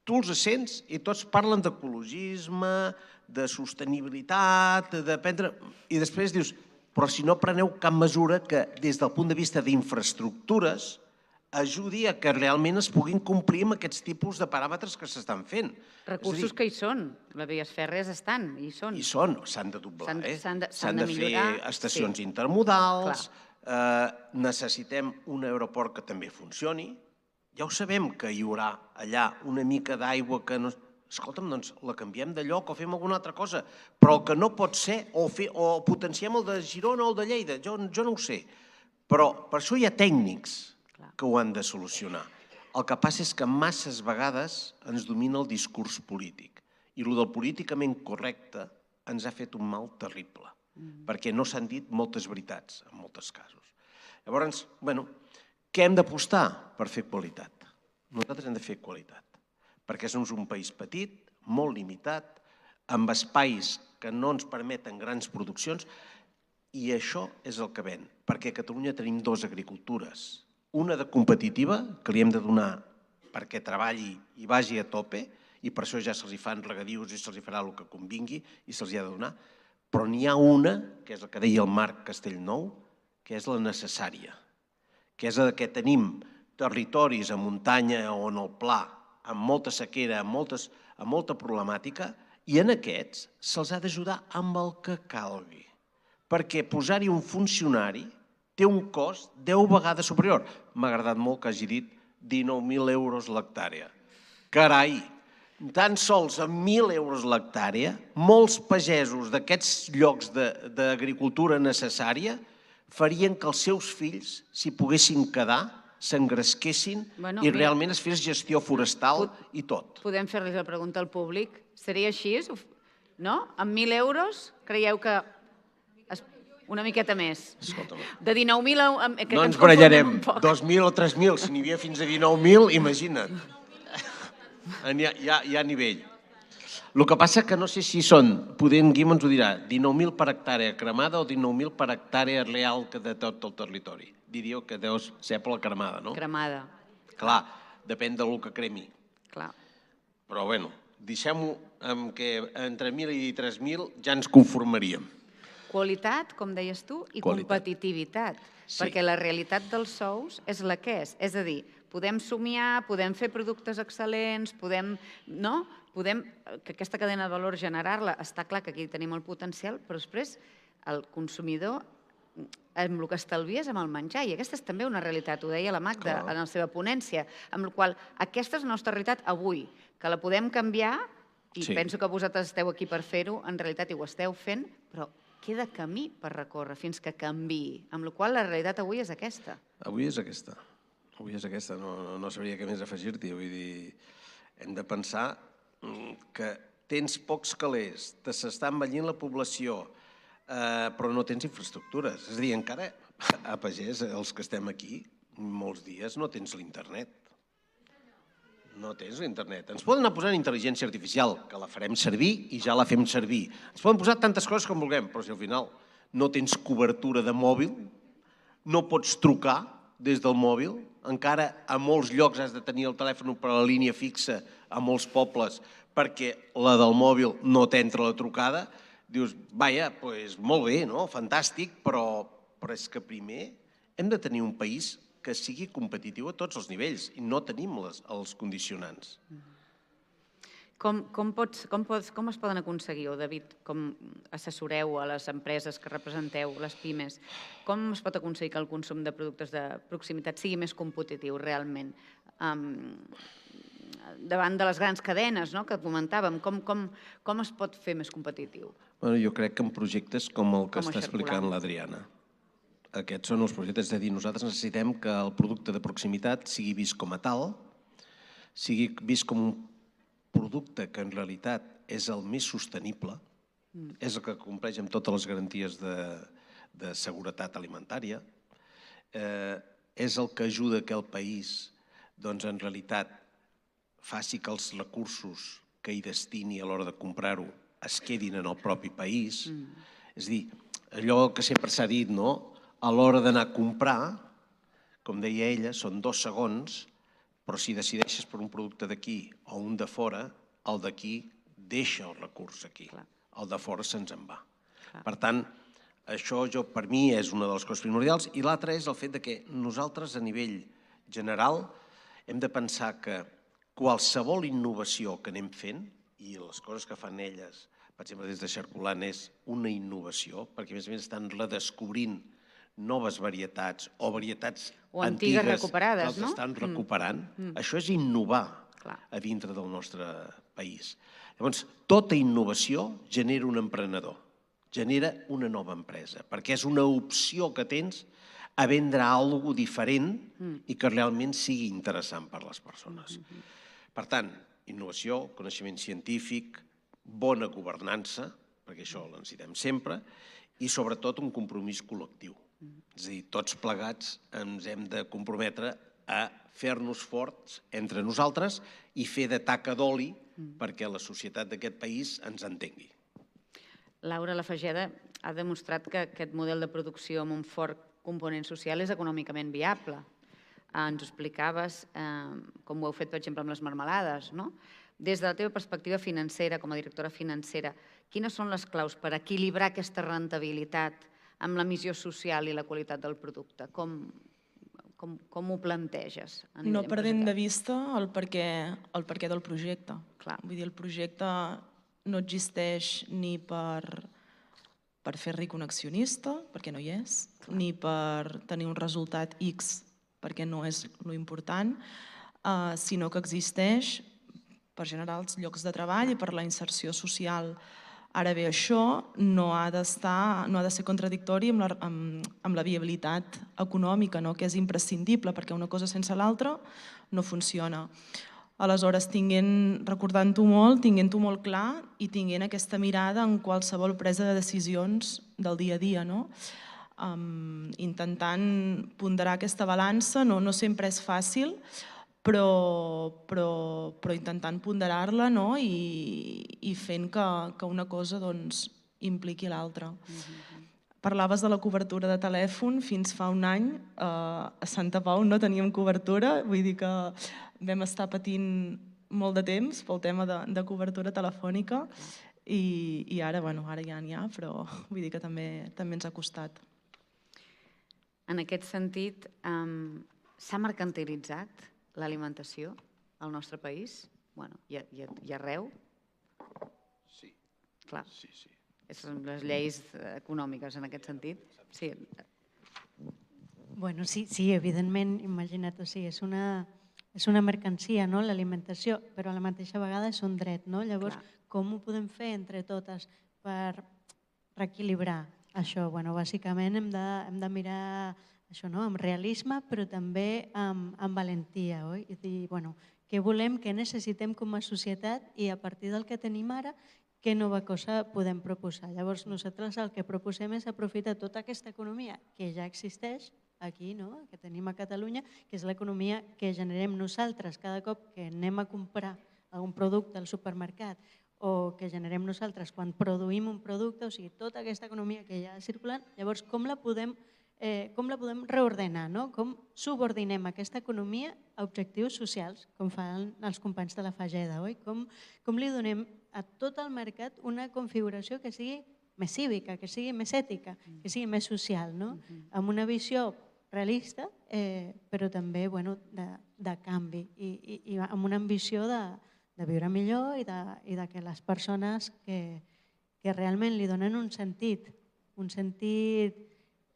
tu els sents i tots parlen d'ecologisme, de sostenibilitat, i després dius, però si no preneu cap mesura que des del punt de vista d'infraestructures ajudi a que realment es puguin complir amb aquests tipus de paràmetres que s'estan fent. Recursos que hi són, les vies fèrries estan, hi són. Hi són, s'han de doblar, s'han de fer estacions intermodals, necessitem un aeroport que també funcioni. Ja ho sabem que hi haurà allà una mica d'aigua que no... Escolta'm, doncs la canviem de lloc o fem alguna altra cosa, però el que no pot ser, o potenciem el de Girona o el de Lleida, jo no ho sé. Però per això hi ha tècnics que ho han de solucionar. El que passa és que masses vegades ens domina el discurs polític i el del políticament correcte ens ha fet un mal terrible, perquè no s'han dit moltes veritats en molts casos. Llavors, què hem d'apostar per fer qualitat? Nosaltres hem de fer qualitat, perquè som un país petit, molt limitat, amb espais que no ens permeten grans produccions, i això és el que ven, perquè a Catalunya tenim dues agricultures. Una de competitiva, que li hem de donar perquè treballi i vagi a tope, i per això ja se'ls fan regadius i se'ls farà el que convingui i se'ls ha de donar, però n'hi ha una, que és el que deia el Marc Castellnou, que és la necessària, que és que tenim territoris a muntanya o en el pla, amb molta sequera, amb molta problemàtica, i en aquests se'ls ha d'ajudar amb el que calgui, perquè posar-hi un funcionari té un cost 10 vegades superior. M'ha agradat molt que hagi dit 19.000 euros l'hectàrea. Carai! Tan sols amb 1.000 euros l'hectàrea, molts pagesos d'aquests llocs d'agricultura necessària farien que els seus fills s'hi poguessin quedar, s'engresquessin i realment es fes gestió forestal i tot. Podem fer-li la pregunta al públic. Seria així? No? Amb 1.000 euros creieu que... Una miqueta més. De 19.000... No ens barallarem. 2.000 o 3.000. Si n'hi havia fins a 19.000, imagina't. Hi ha nivell. El que passa que no sé si són, Guim ens ho dirà, 19.000 per hectàrea cremada o 19.000 per hectàrea real de tot el territori. Diríeu que deu ser per la cremada, no? Cremada. Clar, depèn del que cremi. Clar. Però bueno, deixem-ho amb que entre 1.000 i 3.000 ja ens conformaríem. Qualitat, com deies tu, i competitivitat, perquè la realitat dels sous és la que és. És a dir, podem somiar, podem fer productes excel·lents, podem... que aquesta cadena de valor generar-la, està clar que aquí tenim el potencial, però després el consumidor amb el que estalvia és amb el menjar, i aquesta és també una realitat, ho deia la Magda en la seva ponència, amb la qual aquesta és la nostra realitat avui, que la podem canviar, i penso que vosaltres esteu aquí per fer-ho, en realitat ho esteu fent, però queda camí per recórrer fins que canviï, amb la qual la realitat avui és aquesta. Avui és aquesta. Avui és aquesta. No sabria què més afegir-t'hi. Vull dir, hem de pensar que tens pocs calés, s'està envellint la població, però no tens infraestructures. És a dir, encara a pagès, els que estem aquí, molts dies no tens l'internet. No tens l'internet. Ens poden anar posant intel·ligència artificial, que la farem servir i ja la fem servir. Ens poden posar tantes coses com vulguem, però si al final no tens cobertura de mòbil, no pots trucar des del mòbil, encara a molts llocs has de tenir el telèfon per a la línia fixa a molts pobles perquè la del mòbil no t'entra la trucada, dius, vaja, doncs molt bé, no? Fantàstic, però és que primer hem de tenir un país que sigui competitiu a tots els nivells i no tenim els condicionants. Com es poden aconseguir, o David, com assessoreu a les empreses que representeu, les pimes, com es pot aconseguir que el consum de productes de proximitat sigui més competitiu realment? Davant de les grans cadenes que comentàvem, com es pot fer més competitiu? Jo crec que en projectes com el que està explicant l'Adriana. Aquests són els projectes, és a dir, nosaltres necessitem que el producte de proximitat sigui vist com a tal, sigui vist com un producte que en realitat és el més sostenible, és el que compleix amb totes les garanties de seguretat alimentària, és el que ajuda que el país, doncs, en realitat, faci que els recursos que hi destini a l'hora de comprar-ho es quedin en el propi país. És a dir, allò que sempre s'ha dit, no?, a l'hora d'anar a comprar, com deia ella, són 2 segons, però si decideixes per un producte d'aquí o un de fora, el d'aquí deixa el recurs aquí, el de fora se'ns en va. Per tant, això per mi és una de les coses primordials, i l'altra és el fet que nosaltres a nivell general hem de pensar que qualsevol innovació que anem fent, i les coses que fan elles, per exemple des de Xarculant, és una innovació, perquè a més estan redescobrint noves varietats o varietats antigues recuperades, que els estan recuperant. Això és innovar a dintre del nostre país. Llavors, tota innovació genera un emprenedor, genera una nova empresa, perquè és una opció que tens a vendre alguna cosa diferent i que realment sigui interessant per a les persones. Per tant, innovació, coneixement científic, bona governança, perquè això ho necessitem sempre, i sobretot un compromís col·lectiu. És a dir, tots plegats ens hem de comprometre a fer-nos forts entre nosaltres i fer de taca d'oli perquè la societat d'aquest país ens entengui. Laura Lafageda ha demostrat que aquest model de producció amb un fort component social és econòmicament viable. Ens ho explicaves com ho heu fet, per exemple, amb les marmelades, no? Des de la teva perspectiva financera, com a directora financera, quines són les claus per equilibrar aquesta rentabilitat amb la missió social i la qualitat del producte? Com ho planteges? No perdent de vista el perquè del projecte. Vull dir, el projecte no existeix ni per fer ric un accionista, perquè no hi és, ni per tenir un resultat X, perquè no és l'important, sinó que existeix per generar els llocs de treball i per la inserció social. Ara bé, això no ha de ser contradictori amb la viabilitat econòmica, que és imprescindible, perquè una cosa sense l'altra no funciona. Aleshores, recordant-ho molt clar i tinguent aquesta mirada en qualsevol presa de decisions del dia a dia, intentant ponderar aquesta balança, no sempre és fàcil, però intentant ponderar-la i fent que una cosa impliqui l'altra. Parlaves de la cobertura de telèfon. Fins fa un any a Santa Pau no teníem cobertura, vull dir que vam estar patint molt de temps pel tema de cobertura telefònica i ara ja n'hi ha, però vull dir que també ens ha costat. En aquest sentit, s'ha mercantilitzat l'alimentació al nostre país? I arreu? Sí. Clar. Sí. Són les lleis econòmiques en aquest sentit? Sí. Sí, evidentment, imagina't, és una mercancia, l'alimentació, però a la mateixa vegada és un dret. Llavors, com ho podem fer entre totes per reequilibrar això? Bàsicament hem de mirar això amb realisme, però també amb valentia, oi? És dir, què volem, què necessitem com a societat i a partir del que tenim ara, què nova cosa podem proposar. Llavors, nosaltres el que proposem és aprofitar tota aquesta economia que ja existeix aquí, que tenim a Catalunya, que és l'economia que generem nosaltres cada cop que anem a comprar algun producte al supermercat o que generem nosaltres quan produïm un producte, o sigui, tota aquesta economia que ja circula, llavors com la podem reordenar, com subordinem aquesta economia a objectius socials, com fan els companys de la Fageda, oi? Com li donem a tot el mercat una configuració que sigui més cívica, que sigui més ètica, que sigui més social, amb una visió realista, però també de canvi i amb una ambició de viure millor i que les persones que realment li donen un sentit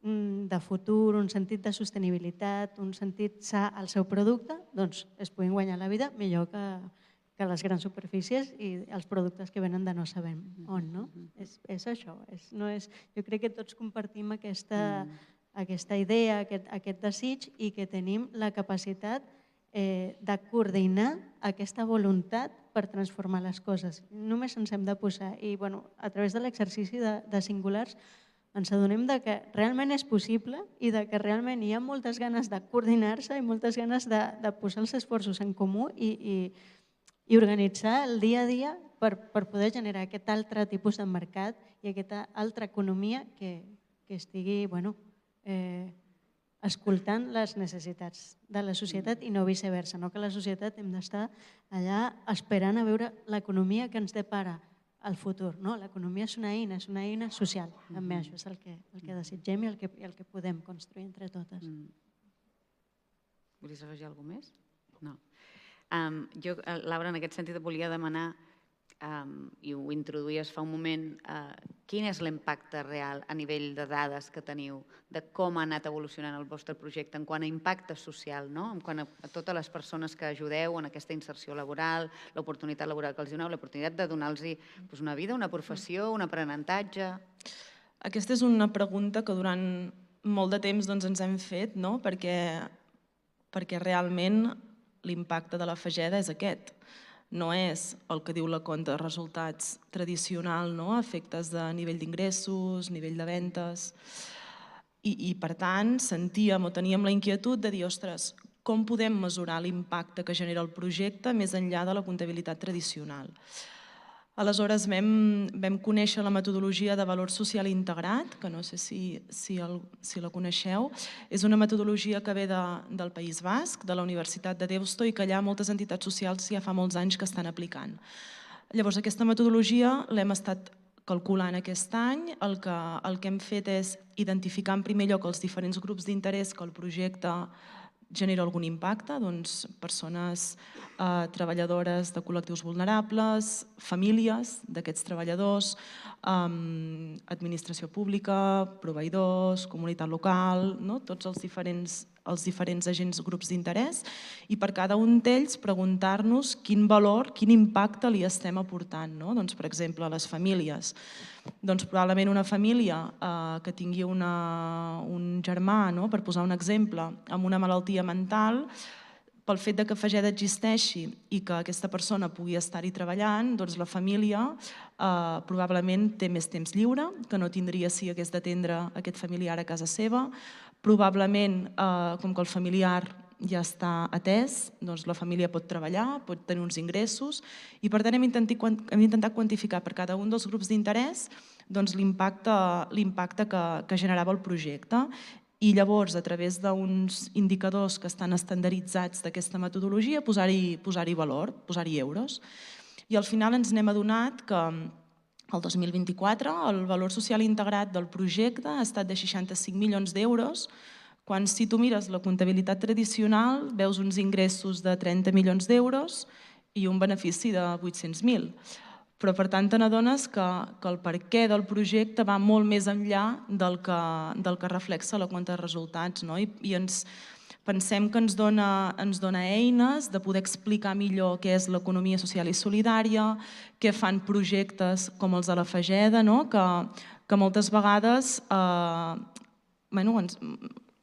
de futur, un sentit de sostenibilitat, un sentit sa al seu producte, doncs es puguin guanyar la vida millor que les grans superfícies i els productes que venen de no sabem on, no? És això. Jo crec que tots compartim aquesta idea, aquest desig i que tenim la capacitat de coordinar aquesta voluntat per transformar les coses. Només ens hem de posar i a través de l'exercici de singulars ens adonem que realment és possible i que realment hi ha moltes ganes de coordinar-se i moltes ganes de posar els esforços en comú i organitzar el dia a dia per poder generar aquest altre tipus de mercat i aquesta altra economia que estigui escoltant les necessitats de la societat i no viceversa, no que la societat hem d'estar allà esperant a veure l'economia que ens depara al futur. L'economia és una eina social. També això és el que desitgem i el que podem construir entre totes. Volies afegir alguna cosa més? No. Jo, Laura, en aquest sentit et volia demanar, i ho introduïes fa un moment, quin és l'impacte real a nivell de dades que teniu, de com ha anat evolucionant el vostre projecte en quant a impacte social, en quant a totes les persones que ajudeu en aquesta inserció laboral, l'oportunitat laboral que els doneu, l'oportunitat de donar-los una vida, una professió, un aprenentatge? Aquesta és una pregunta que durant molt de temps ens hem fet, perquè realment l'impacte de la Fageda és aquest. No és el que diu la compta de resultats tradicional, efectes de nivell d'ingressos, nivell de ventes. I per tant sentíem o teníem la inquietud de dir, ostres, com podem mesurar l'impacte que genera el projecte més enllà de la comptabilitat tradicional? Aleshores vam conèixer la metodologia de valor social integrat, que no sé si la coneixeu. És una metodologia que ve del País Basc, de la Universitat de Deusto, i que allà moltes entitats socials ja fa molts anys que estan aplicant. Llavors, aquesta metodologia l'hem estat calculant aquest any. El que hem fet és identificar en primer lloc els diferents grups d'interès que el projecte genera algun impacte, doncs persones treballadores de col·lectius vulnerables, famílies d'aquests treballadors, administració pública, proveïdors, comunitat local, tots els diferents agents, grups d'interès, i per cada un d'ells preguntar-nos quin valor, quin impacte li estem aportant. Doncs, per exemple, a les famílies. Doncs probablement una família que tingui un germà, per posar un exemple, amb una malaltia mental, pel fet que Fageda existeixi i que aquesta persona pugui estar-hi treballant, doncs la família probablement té més temps lliure, que no tindria si hagués d'atendre aquest familiar a casa seva. Probablement, com que el familiar ja està atès, doncs la família pot treballar, pot tenir uns ingressos, i per tant hem intentat quantificar per cada un dels grups d'interès l'impacte que generava el projecte. I llavors, a través d'uns indicadors que estan estandarditzats d'aquesta metodologia, posar-hi valor, posar-hi euros. I al final ens n'hem adonat que el 2024 el valor social integrat del projecte ha estat de 65 milions d'euros, quan si tu mires la comptabilitat tradicional veus uns ingressos de 30 milions d'euros i un benefici de 800.000. Però per tant te n'adones que el perquè del projecte va molt més enllà del que reflexa la compta de resultats. I ens pensem que ens dona eines de poder explicar millor què és l'economia social i solidària, què fan projectes com els de la Fageda, que moltes vegades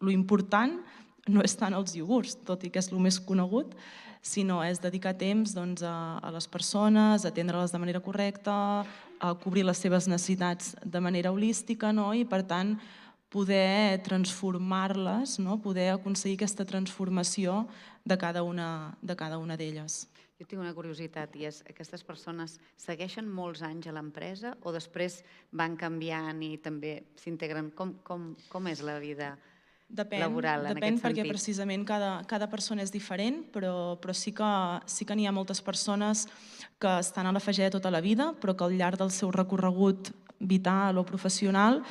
l'important no és tant els iogurts, tot i que és el més conegut, sinó és dedicar temps a les persones, atendre-les de manera correcta, a cobrir les seves necessitats de manera holística i, per tant, poder transformar-les, poder aconseguir aquesta transformació de cada una d'elles. Jo tinc una curiositat, i és aquestes persones segueixen molts anys a l'empresa o després van canviant i també s'integren? Com és la vida laboral en aquest sentit? Depèn, perquè precisament cada persona és diferent, però sí que n'hi ha moltes persones que estan a la Fageda tota la vida, però que al llarg del seu recorregut vital o professional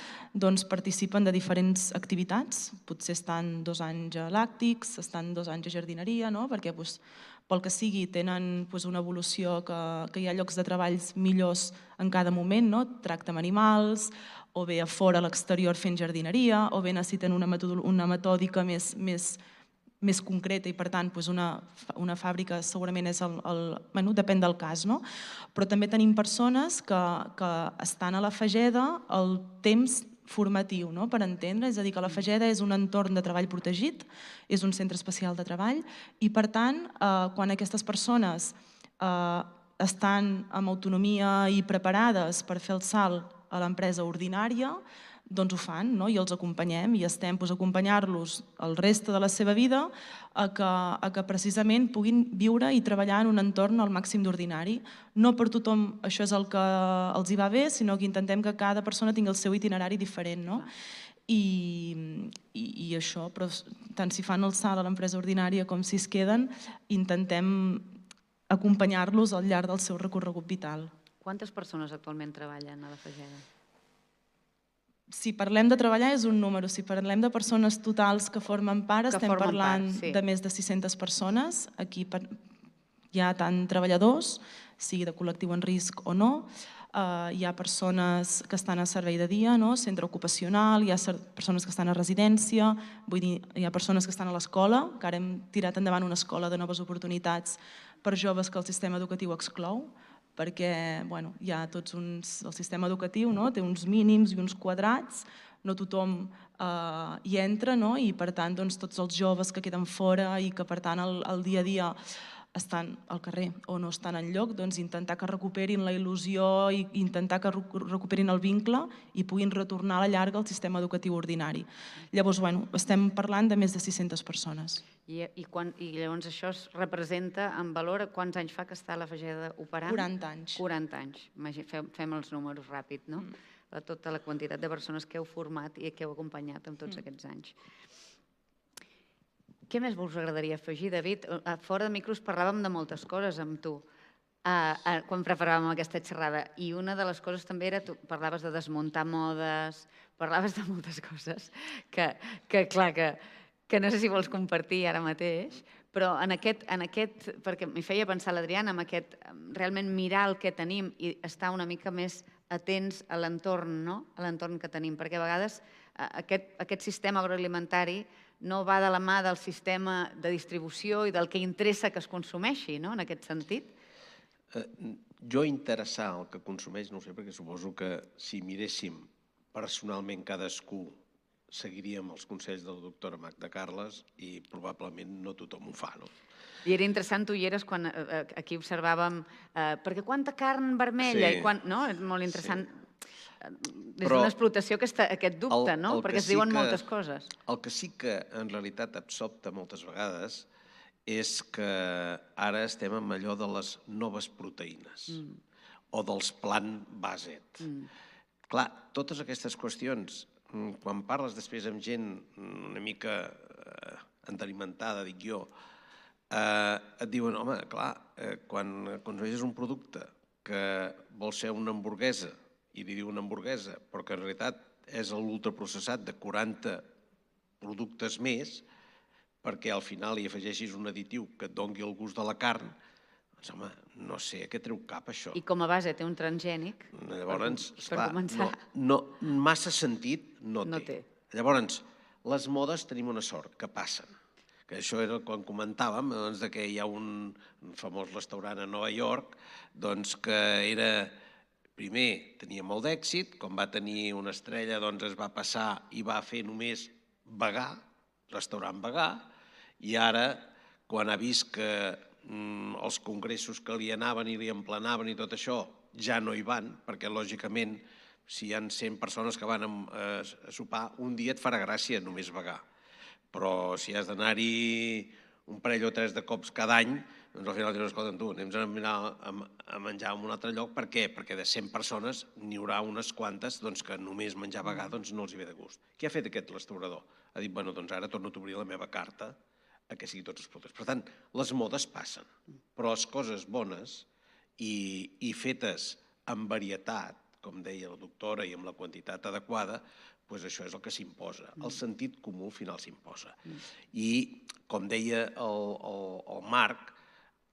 participen de diferents activitats. Potser estan 2 anys a làctics, estan 2 anys a jardineria, perquè pel que sigui tenen una evolució, que hi ha llocs de treballs millors en cada moment, tracte amb animals, o bé a fora a l'exterior fent jardineria, o bé necessiten una metòdica més concreta i per tant una fàbrica segurament és depèn del cas. Però també tenim persones que estan a la Fageda el temps formatiu, per entendre, és a dir, que la Fageda és un entorn de treball protegit, és un centre especial de treball i per tant, quan aquestes persones estan amb autonomia i preparades per fer el salt a l'empresa ordinària, doncs ho fan i els acompanyem i estem acompanyar-los el reste de la seva vida a que precisament puguin viure i treballar en un entorn al màxim d'ordinari. No per tothom això és el que els hi va bé, sinó que intentem que cada persona tingui el seu itinerari diferent. I això, però tant si fan el salt a l'empresa ordinària com si es queden, intentem acompanyar-los al llarg del seu recorregut vital. Quantes persones actualment treballen a la Fageda? Si parlem de treballar és un número, si parlem de persones totals que formen part, estem parlant de més de 600 persones. Aquí hi ha tant treballadors, sigui de col·lectiu en risc o no, hi ha persones que estan a servei de dia, centre ocupacional, hi ha persones que estan a residència, vull dir, hi ha persones que estan a l'escola, que ara hem tirat endavant una escola de noves oportunitats per joves que el sistema educatiu exclou, perquè hi ha tots el sistema educatiu té uns mínims i uns quadrats, no tothom hi entra i per tant tots els joves que queden fora i que per tant el dia a dia estan al carrer o no estan enlloc, intentar que recuperin la il·lusió i intentar que recuperin el vincle i puguin retornar a la llarga al sistema educatiu ordinari. Llavors, estem parlant de més de 600 persones. I llavors això es representa en valor quants anys fa que està la Fageda operant? 40 anys. 40 anys. Fem els números ràpid, no? De tota la quantitat de persones que heu format i que heu acompanyat en tots aquests anys. Què més us agradaria afegir, David? Fora de micros parlàvem de moltes coses amb tu quan preparàvem aquesta xerrada i una de les coses també era, tu parlaves de desmuntar modes, parlaves de moltes coses que clar, que no sé si vols compartir ara mateix, però en aquest, perquè m'hi feia pensar l'Adriana, en aquest realment mirar el que tenim i estar una mica més atents a l'entorn, no? A l'entorn que tenim, perquè a vegades aquest sistema agroalimentari no va de la mà del sistema de distribució i del que interessa que es consumeixi, no?, en aquest sentit. Jo interessar el que consumeix, no ho sé, perquè suposo que si miréssim personalment cadascú seguiríem els consells de la doctora Magda Carles i probablement no tothom ho fa, no? I era interessant, tu hi eres quan aquí observàvem, perquè quanta carn vermella, no? És molt interessant. Des d'una explotació aquest dubte, no? Perquè es diuen moltes coses. El que sí que en realitat et sobta moltes vegades és que ara estem amb allò de les noves proteïnes o dels plant-based. Clar, totes aquestes qüestions, quan parles després amb gent una mica entenimentada, dic jo, et diuen, home, clar, quan consumeixes un producte que vol ser una hamburguesa i li diuen hamburguesa, però que en realitat és l'ultraprocessat de 40 productes més, perquè al final hi afegeixis un additiu que et doni el gust de la carn, doncs, home, no sé a què treu cap, això. I com a base té un transgènic, llavors, per començar. Massa sentit no té. Llavors, les modes tenim una sort, que passen. Que això era quan comentàvem que hi ha un famós restaurant a Nova York que era... Primer, tenia molt d'èxit, quan va tenir una estrella es va passar i va fer només vegà, restaurant vegà, i ara, quan ha vist que els congressos que li anaven i li emplenaven i tot això ja no hi van, perquè lògicament si hi ha 100 persones que van a sopar, un dia et farà gràcia només vegà. Però si has d'anar-hi un parell o tres de cops cada any, doncs al final dius, escolta, tu, anem a menjar en un altre lloc. Per què? Perquè de 100 persones n'hi haurà unes quantes que només menjar vegà no els hi ve de gust. Què ha fet aquest restaurador? Ha dit, bueno, doncs ara torno a obrir la meva carta a que sigui tots els productes. Per tant, les modes passen, però les coses bones i fetes amb varietat, com deia la doctora, i amb la quantitat adequada, doncs això és el que s'imposa. El sentit comú al final s'imposa. I, com deia el Marc,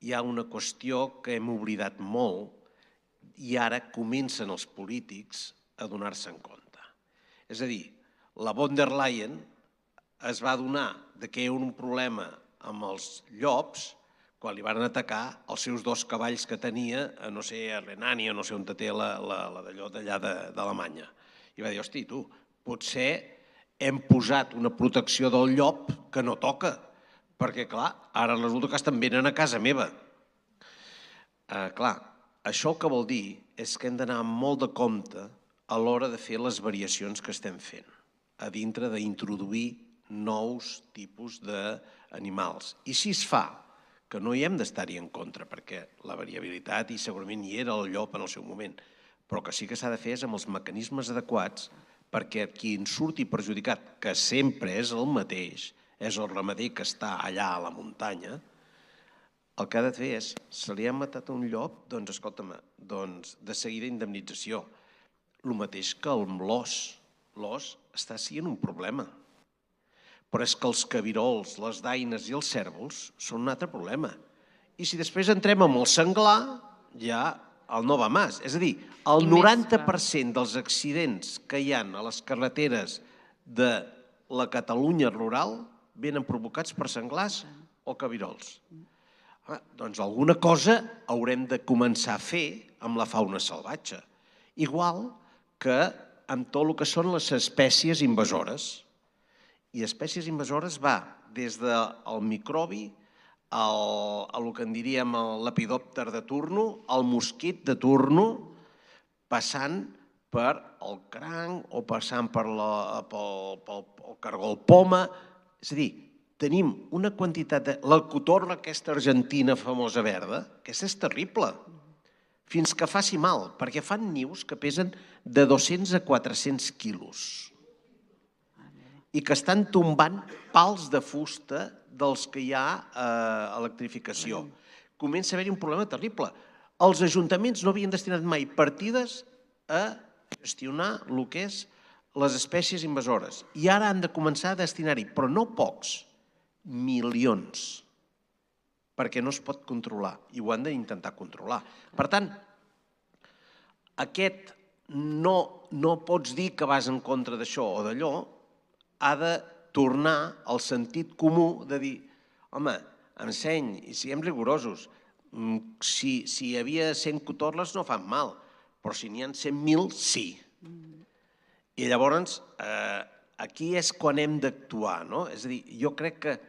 hi ha una qüestió que hem oblidat molt i ara comencen els polítics a donar-se en compte. És a dir, la von der Leyen es va adonar que hi havia un problema amb els llops quan li van atacar els seus 2 cavalls que tenia, no sé, a Renània, no sé on té d'allò d'allà d'Alemanya. I va dir, hosti, tu, potser hem posat una protecció del llop que no toca, perquè, clar, ara resulta que estan venent a casa meva. Clar, això el que vol dir és que hem d'anar amb molt de compte a l'hora de fer les variacions que estem fent, a dintre d'introduir nous tipus d'animals. I si es fa, que no hi hem d'estar-hi en contra, perquè la variabilitat, i segurament hi era el llop en el seu moment, però que sí que s'ha de fer és amb els mecanismes adequats perquè qui en surti perjudicat, que sempre és el mateix, és el ramader que està allà a la muntanya, el que ha de fer és, se li ha matat un llop, doncs, escolta'm, de seguida indemnització. El mateix que amb l'os. L'os està sent un problema. Però és que els cabirols, les daines i els cérvols són un altre problema. I si després entrem amb el senglar, ja el no va més. És a dir, el 90% dels accidents que hi ha a les carreteres de la Catalunya rural venen provocats per senglars o cabirols. Doncs alguna cosa haurem de començar a fer amb la fauna salvatge. Igual que amb tot el que són les espècies invasores. I espècies invasores va des del microbi el que en diríem l'epidòpter de turno, el mosquit de turno, passant per el cranc o passant pel cargol poma. És a dir, tenim una quantitat de... La cotorra aquesta argentina famosa verda, aquesta és terrible, fins que faci mal, perquè fan nius que pesen de 200 a 400 quilos i que estan tombant pals de fusta dels que hi ha electrificació. Comença a haver-hi un problema terrible. Els ajuntaments no havien destinat mai partides a gestionar el que és les espècies invasores. I ara han de començar a destinar-hi, però no pocs, milions, perquè no es pot controlar i ho han d'intentar controlar. Per tant, aquest no pots dir que vas en contra d'això o d'allò, ha de tornar al sentit comú de dir, home, enseny i siguem rigorosos. Si hi havia 100 cotorles no fan mal, però si n'hi ha 100.000, sí. I llavors, aquí és quan hem d'actuar, no? És a dir, jo crec que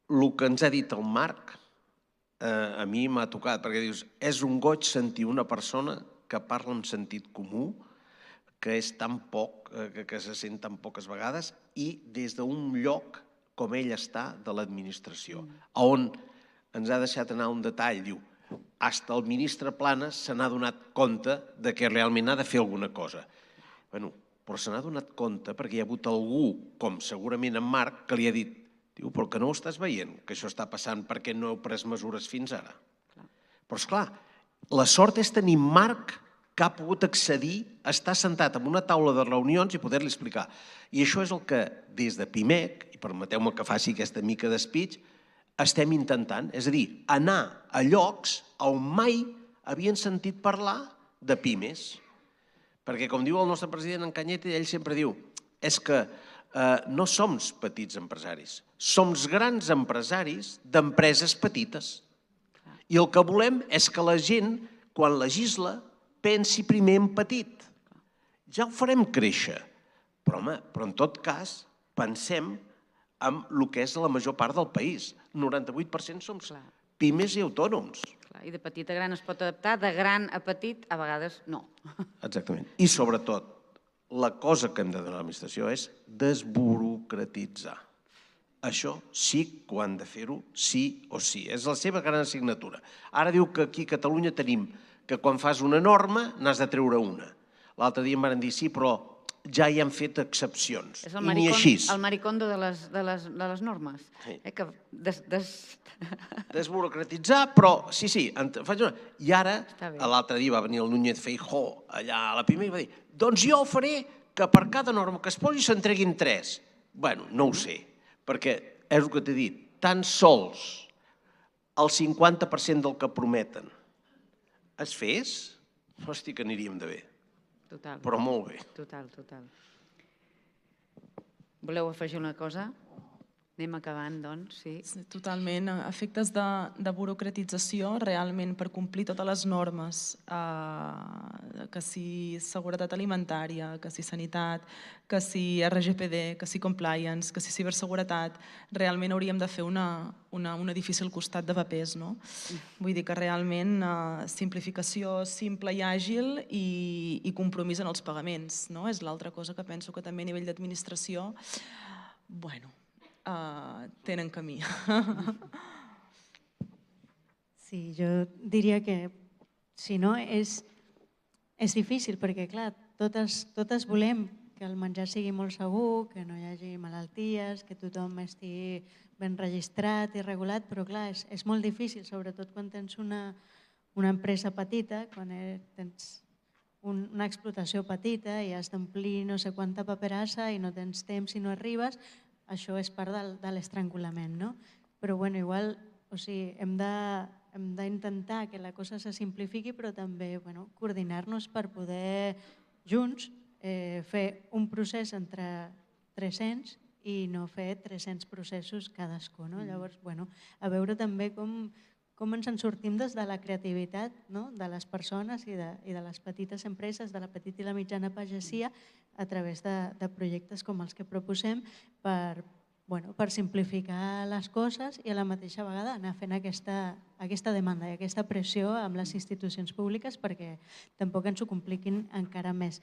el que ens ha dit el Marc a mi m'ha tocat, perquè dius, és un goig sentir una persona que parla amb sentit comú, que és tan poc, que se sent tan poques vegades, i des d'un lloc com ell està de l'administració, on ens ha deixat anar un detall, diu, fins el ministre Planas se n'ha donat compte que realment ha de fer alguna cosa. Bé, però se n'ha donat compte perquè hi ha hagut algú, com segurament en Marc, que li ha dit, diu, però que no ho estàs veient, que això està passant perquè no heu pres mesures fins ara. Però, esclar, la sort és tenir Marc que ha pogut accedir a estar sentat en una taula de reunions i poder-li explicar. I això és el que des de PIMEC, i permeteu-me que faci aquesta mica de speech, estem intentant, és a dir, anar a llocs on mai havien sentit parlar de pimes. Perquè, com diu el nostre president en Cañete, ell sempre diu, és que no som petits empresaris, som grans empresaris d'empreses petites. I el que volem és que la gent, quan legisla, pensi primer en petit. Ja ho farem créixer. Però, home, en tot cas, pensem en el que és la major part del país. 98% som pimes i autònoms. I de petit a gran es pot adaptar, de gran a petit a vegades no. Exactament. I sobretot, la cosa que hem de donar a l'administració és desburocratitzar. Això sí que ho han de fer-ho, sí o sí. És la seva gran assignatura. Ara diu que aquí a Catalunya tenim que quan fas una norma n'has de treure una. L'altre dia em van dir, sí, però ja hi han fet excepcions. És el maricondo de les normes. Desburocratitzar, però sí, faig una... I ara, l'altre dia va venir el Núñez Feijóo allà a la PIME i va dir, doncs jo faré que per cada norma que es posi se'n treguin 3. Bueno, no ho sé, perquè és el que t'he dit, tan sols el 50% del que prometen es fes, hosti, que aniríem de bé. Total. Però molt bé. Total. Voleu afegir una cosa? Anem acabant, doncs, sí. Totalment. A efectes de burocratització, realment, per complir totes les normes, que si seguretat alimentària, que si sanitat, que si RGPD, que si compliance, que si ciberseguretat, realment hauríem de fer un edifici al costat de papers, no? Vull dir que realment simplificació simple i àgil i compromís en els pagaments, no? És l'altra cosa que penso que també a nivell d'administració, bueno, tenen camí. Sí, jo diria que si no és difícil perquè, clar, totes volem que el menjar sigui molt segur, que no hi hagi malalties, que tothom estigui ben registrat i regulat, però clar, és molt difícil, sobretot quan tens una empresa petita, quan tens una explotació petita i has d'omplir no sé quanta paperassa i no tens temps i no arribes. Això és part de l'estrangulament, no? Però, bueno, igual, o sigui, hem d'intentar que la cosa se simplifiqui, però també, bueno, coordinar-nos per poder, junts, fer un procés entre 300 i no fer 300 processos cadascú. Llavors, a veure també com ens en sortim des de la creativitat de les persones i de les petites empreses, de la petita i la mitjana pagesia, a través de projectes com els que proposem per simplificar les coses i a la mateixa vegada anar fent aquesta demanda i aquesta pressió amb les institucions públiques perquè tampoc ens ho compliquin encara més.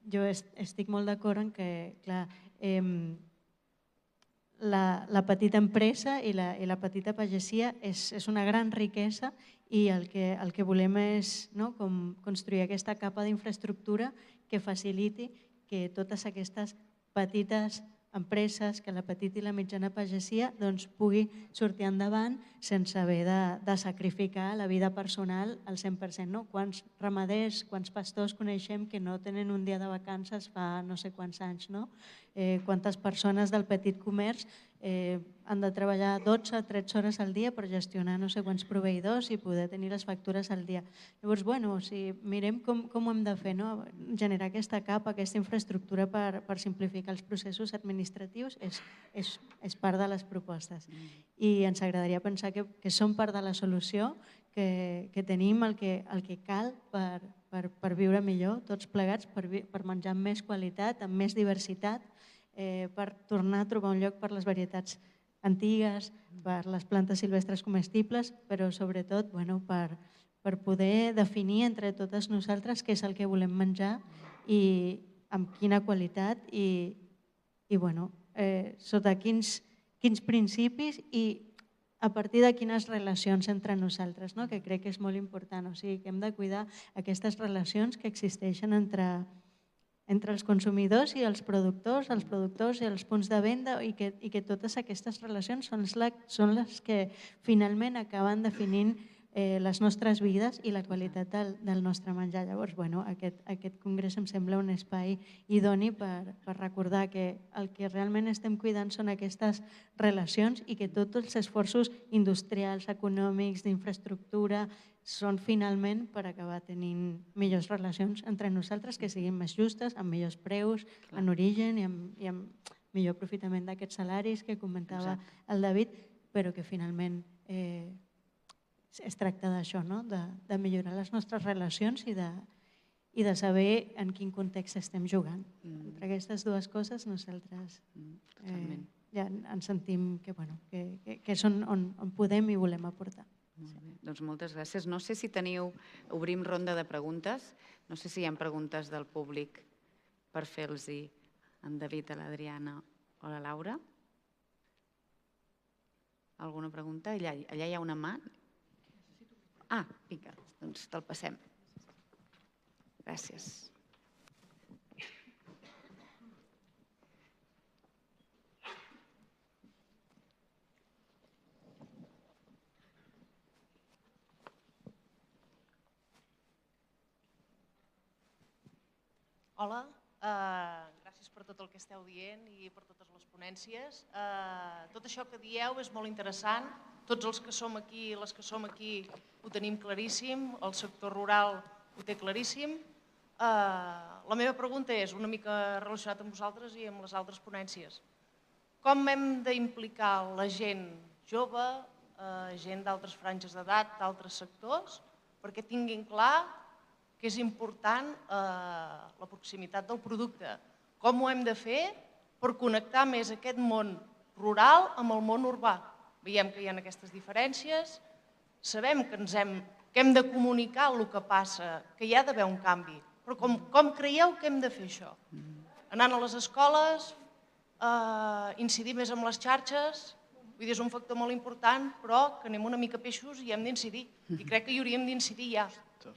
Jo estic molt d'acord en que, clar, la petita empresa i la petita pagesia és una gran riquesa i el que volem és construir aquesta capa d'infraestructura que faciliti que totes aquestes petites empreses, que la petita i la mitjana pagesia pugui sortir endavant sense haver de sacrificar la vida personal al 100%. Quants ramaders, quants pastors coneixem que no tenen un dia de vacances fa no sé quants anys? Quantes persones del petit comerç han de treballar 12, 13 hores al dia per gestionar no sé quants proveïdors i poder tenir les factures al dia. Llavors, mirem com ho hem de fer, generar aquesta capa, aquesta infraestructura per simplificar els processos administratius és part de les propostes. I ens agradaria pensar que som part de la solució, que tenim el que cal per viure millor, tots plegats, per menjar amb més qualitat, amb més diversitat, per tornar a trobar un lloc per les varietats antigues, per les plantes silvestres comestibles, però sobretot per poder definir entre totes nosaltres què és el que volem menjar i amb quina qualitat i sota quins principis i a partir de quines relacions entre nosaltres, que crec que és molt important. O sigui, que hem de cuidar aquestes relacions que existeixen entre els consumidors i els productors i els punts de venda i que totes aquestes relacions són les que finalment acaben definint les nostres vides i la qualitat del nostre menjar. Llavors, aquest congrés em sembla un espai idoni per recordar que el que realment estem cuidant són aquestes relacions i que tots els esforços industrials, econòmics, d'infraestructura, són finalment per acabar tenint millors relacions entre nosaltres que siguin més justes, amb millors preus, en origen i amb millor aprofitament d'aquests salaris que comentava el David, però que finalment es tracta d'això, de millorar les nostres relacions i de saber en quin context estem jugant. Entre aquestes dues coses nosaltres ja ens sentim que són on podem i volem aportar. Doncs moltes gràcies. No sé si obrim ronda de preguntes. No sé si hi ha preguntes del públic per fer-los-hi en David, a l'Adriana o a la Laura. Alguna pregunta? Allà hi ha una mà. Ah, vinga, doncs te'l passem. Gràcies. Hola, gràcies per tot el que esteu dient i per totes les ponències. Tot això que dieu és molt interessant. Tots els que som aquí i les que som aquí ho tenim claríssim, el sector rural ho té claríssim. La meva pregunta és una mica relacionada amb vosaltres i amb les altres ponències. Com hem d'implicar la gent jove, gent d'altres franges d'edat, d'altres sectors, perquè tinguin clar que és important la proximitat del producte? Com ho hem de fer per connectar més aquest món rural amb el món urbà? Veiem que hi ha aquestes diferències, sabem que hem de comunicar el que passa, que hi ha d'haver un canvi, però com creieu que hem de fer això? Anant a les escoles, incidir més amb les xarxes, vull dir, és un factor molt important, però que anem una mica peixos i hem d'incidir, i crec que hi hauríem d'incidir ja.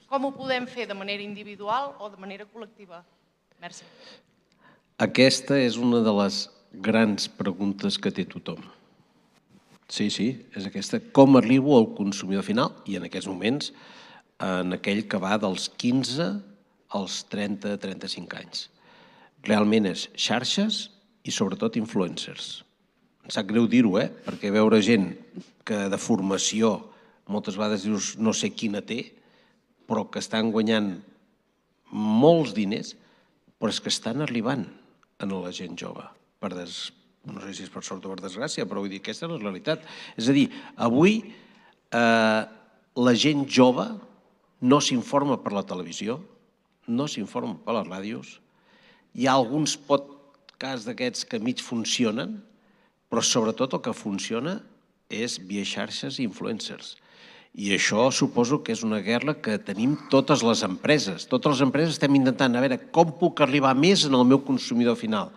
Com ho podem fer de manera individual o de manera col·lectiva? Merci. Aquesta és una de les grans preguntes que té tothom. Sí, és aquesta. Com arribo al consumidor final i en aquests moments en aquell que va dels 15 als 30-35 anys. Realment és xarxes i sobretot influencers. Em sap greu dir-ho, perquè veure gent que de formació moltes vegades dius no sé quina té, però que estan guanyant molts diners, però és que estan arribant a la gent jove, per no sé si és per sort o per desgràcia, però vull dir, aquesta és la realitat. És a dir, avui la gent jove no s'informa per la televisió, no s'informa per les ràdios, hi ha alguns podcasts d'aquests que mig funcionen, però sobretot el que funciona és via xarxes i influencers. I això suposo que és una guerra que tenim totes les empreses. Totes les empreses estem intentant a veure com puc arribar més en el meu consumidor final.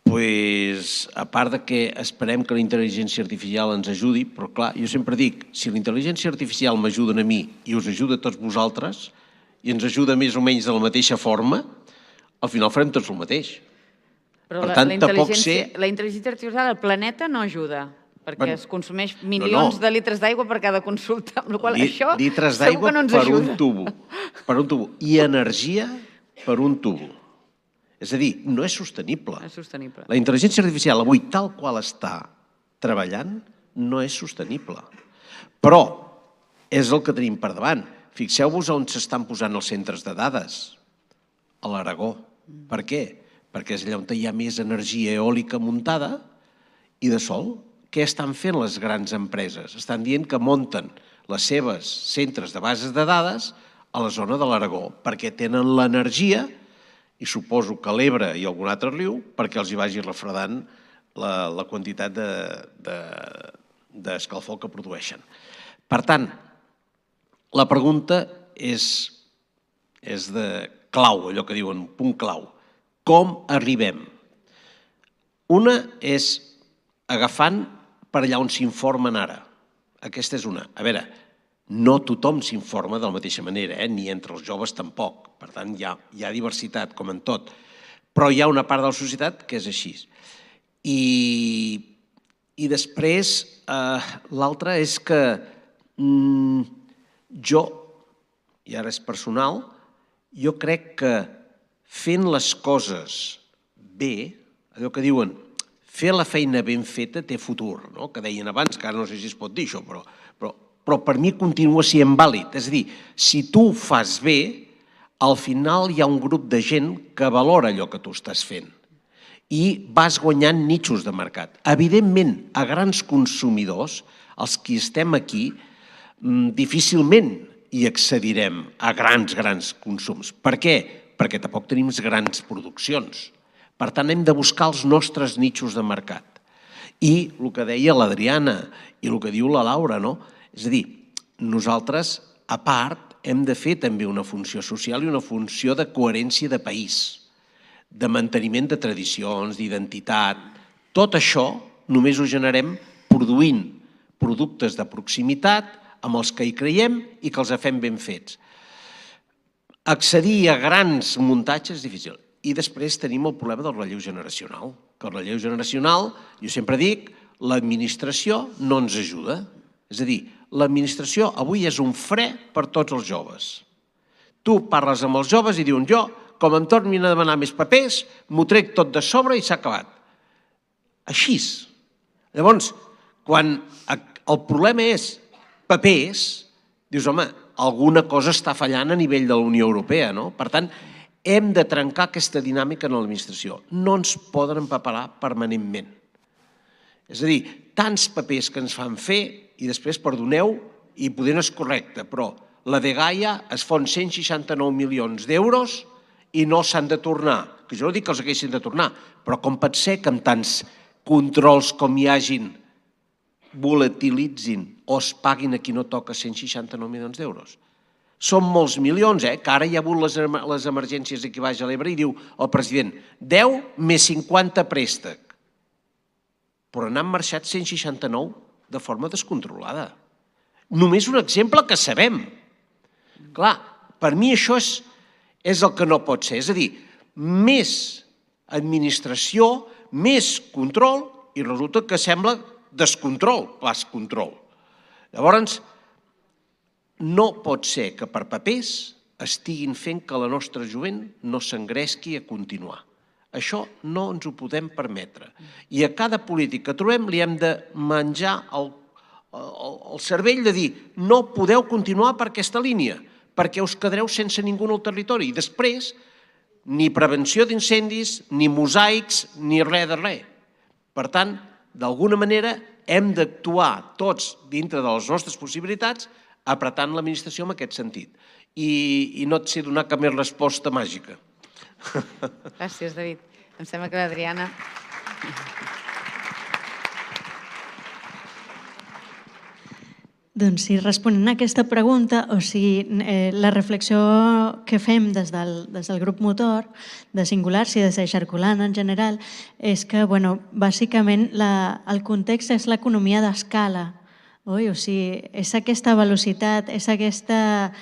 A part de que esperem que la intel·ligència artificial ens ajudi, però clar, jo sempre dic, si la intel·ligència artificial m'ajuda a mi i us ajuda a tots vosaltres, i ens ajuda més o menys de la mateixa forma, al final farem tots el mateix. Però la intel·ligència artificial al planeta no ajuda, perquè es consumeix milions de litres d'aigua per cada consulta, amb la qual això segur que no ens ajuda. Per un tubo. I energia per un tubo. És a dir, no és sostenible. És sostenible. La intel·ligència artificial avui, tal qual està treballant, no és sostenible. Però és el que tenim per davant. Fixeu-vos on s'estan posant els centres de dades. A l'Aragó. Per què? Perquè és allà on hi ha més energia eòlica muntada i de sol. Què estan fent les grans empreses? Estan dient que munten les seves centres de bases de dades a la zona de l'Aragó, perquè tenen l'energia, i suposo que l'Ebre i algun altre riu, perquè els hi vagi refredant la quantitat d'escalfor que produeixen. Per tant, la pregunta és de clau, allò que diuen, punt clau. Com arribem? Una és agafant per allà on s'informen ara. Aquesta és una. A veure, no tothom s'informa de la mateixa manera, ni entre els joves tampoc. Per tant, hi ha diversitat, com en tot. Però hi ha una part de la societat que és així. I després, l'altre és que jo, i ara és personal, jo crec que fent les coses bé, allò que diuen, fer la feina ben feta té futur, que deien abans, que ara no sé si es pot dir això, però per mi continua sent vàlid. És a dir, si tu ho fas bé, al final hi ha un grup de gent que valora allò que tu estàs fent i vas guanyant nichos de mercat. Evidentment, a grans consumidors, els que estem aquí, difícilment hi accedirem a grans consums. Per què? Perquè tampoc tenim grans produccions. Per tant, hem de buscar els nostres nichos de mercat. I el que deia l'Adriana i el que diu la Laura, no? És a dir, nosaltres, a part, hem de fer també una funció social i una funció de coherència de país, de manteniment de tradicions, d'identitat. Tot això només ho generem produint productes de proximitat amb els que hi creiem i que els fem ben fets. Accedir a grans muntatges és difícil. I després tenim el problema del relleu generacional. Que el relleu generacional, jo sempre dic, l'administració no ens ajuda. És a dir, l'administració avui és un fre per tots els joves. Tu parles amb els joves i diuen, jo, com em tornin a demanar més papers, m'ho trec tot de sobre i s'ha acabat. Així. Llavors, quan el problema és papers, dius, home, alguna cosa està fallant a nivell de la Unió Europea, no? Per tant, hem de trencar aquesta dinàmica en l'administració. No ens poden empaperar permanentment. És a dir, tants papers que ens fan fer i després, perdoneu, i poder no és correcte, però la dgaia es fon 169 milions d'euros i no s'han de tornar. Que jo no dic que els haguessin de tornar, però com pot ser que amb tants controls com hi hagin volatilitzin o es paguin a qui no toca 169 milions d'euros? Són molts milions, que ara hi ha hagut les emergències aquí baix a l'Ebre i diu el president 10 més 50 préstec. Però n'han marxat 169 de forma descontrolada. Només un exemple que sabem. Clar, per mi això és el que no pot ser. És a dir, més administració, més control i resulta que sembla descontrol, pas control. Llavors, no pot ser que per papers estiguin fent que la nostra jovent no s'engresqui a continuar. Això no ens ho podem permetre. I a cada polític que trobem li hem de menjar el cervell de dir no podeu continuar per aquesta línia, perquè us quedareu sense ningú al territori. I després, ni prevenció d'incendis, ni mosaics, ni res de res. Per tant, d'alguna manera hem d'actuar tots dintre de les nostres possibilitats apretant l'administració en aquest sentit. I no et sé donar cap més resposta màgica. Gràcies, David. Em sembla que l'Adriana... Doncs sí, responent a aquesta pregunta, o sigui, la reflexió que fem des del grup motor, de Singulars i des de Xarcolan en general, és que, bàsicament, el context és l'economia d'escala. O sigui, és aquesta velocitat, és aquesta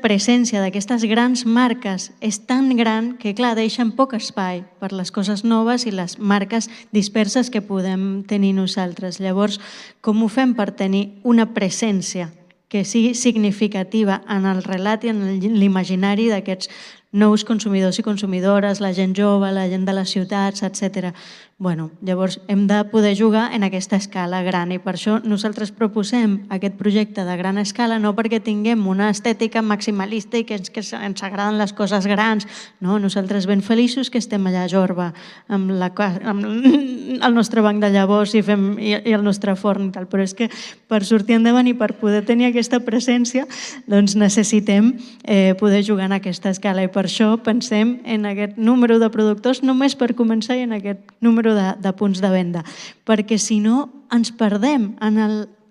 presència d'aquestes grans marques és tan gran que, clar, deixen poc espai per les coses noves i les marques disperses que podem tenir nosaltres. Llavors, com ho fem per tenir una presència que sigui significativa en el relat i en l'imaginari d'aquests nous consumidors i consumidores, la gent jove, la gent de les ciutats, etc. Llavors hem de poder jugar en aquesta escala gran i per això nosaltres proposem aquest projecte de gran escala no perquè tinguem una estètica maximalista i que ens agraden les coses grans. No, nosaltres ben feliços que estem allà a Jorba amb el nostre banc de llavors i el nostre forn i tal, però és que per sortir endavant i per poder tenir aquesta presència doncs necessitem poder jugar en aquesta escala i per això pensem en aquest número de productors només per començar i en aquest número de punts de venda, perquè si no ens perdem en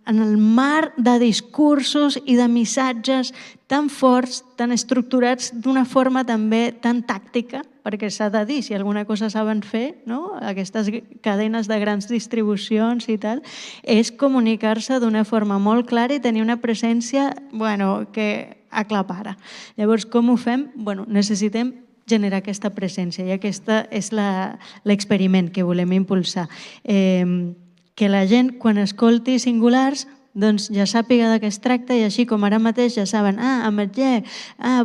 el mar de discursos i de missatges tan forts, tan estructurats d'una forma també tan tàctica, perquè s'ha de dir, si alguna cosa saben fer, aquestes cadenes de grans distribucions i tal, és comunicar-se d'una forma molt clara i tenir una presència que aclapara. Llavors, com ho fem? Necessitem generar aquesta presència i aquesta és l'experiment que volem impulsar. Que la gent, quan escolti Singulars, doncs ja sàpiga de què es tracta i així com ara mateix ja saben, ametller,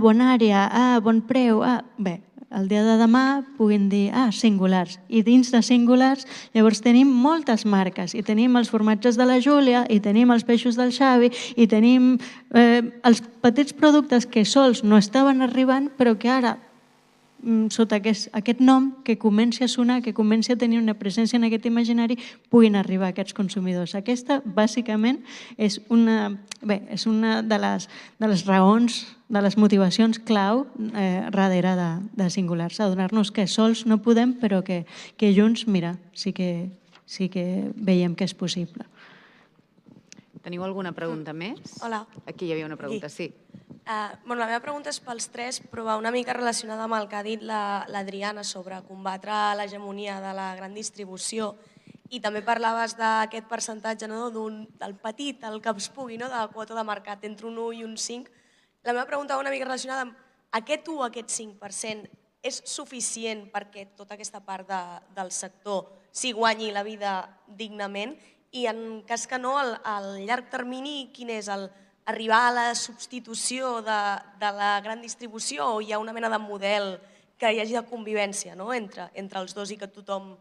bona àrea, bon preu, bé, el dia de demà puguin dir, Singulars. I dins de Singulars llavors tenim moltes marques i tenim els formatges de la Júlia i tenim els peixos del Xavi i tenim els petits productes que sols no estaven arribant però que ara sota aquest nom que comenci a sonar, que comenci a tenir una presència en aquest imaginari, puguin arribar a aquests consumidors. Aquesta, bàsicament, és una de les raons, de les motivacions clau darrere de Singulars, adonar-nos que sols no podem, però que junts, mira, sí que veiem que és possible. Teniu alguna pregunta més? Hola. Aquí hi havia una pregunta, sí. La meva pregunta és pels tres, però va una mica relacionada amb el que ha dit l'Adriana sobre combatre l'hegemonia de la gran distribució i també parlaves d'aquest percentatge del petit, el que es pugui, de la quota de mercat entre un 1 i un 5. La meva pregunta va una mica relacionada amb aquest 1 o aquest 5% és suficient perquè tota aquesta part del sector s'hi guanyi la vida dignament i en cas que no, al llarg termini, quin és arribar a la substitució de la gran distribució o hi ha una mena de model que hi hagi de convivència entre els dos i que tothom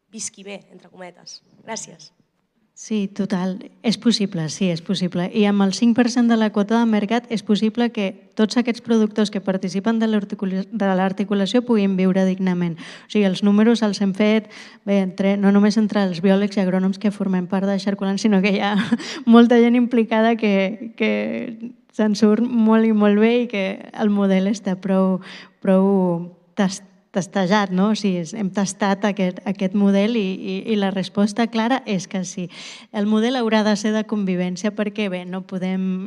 visqui bé, entre cometes. Gràcies. Sí, total. És possible, sí, és possible. I amb el 5% de la quota de mercat és possible que tots aquests productors que participen de l'articulació puguin viure dignament. O sigui, els números els hem fet no només entre els biòlegs i agrònoms que formem part de Xarcolan, sinó que hi ha molta gent implicada que se'n surt molt i molt bé i que el model està prou testejat, no? O sigui, hem tastat aquest model i la resposta clara és que sí. El model haurà de ser de convivència perquè, bé, no podem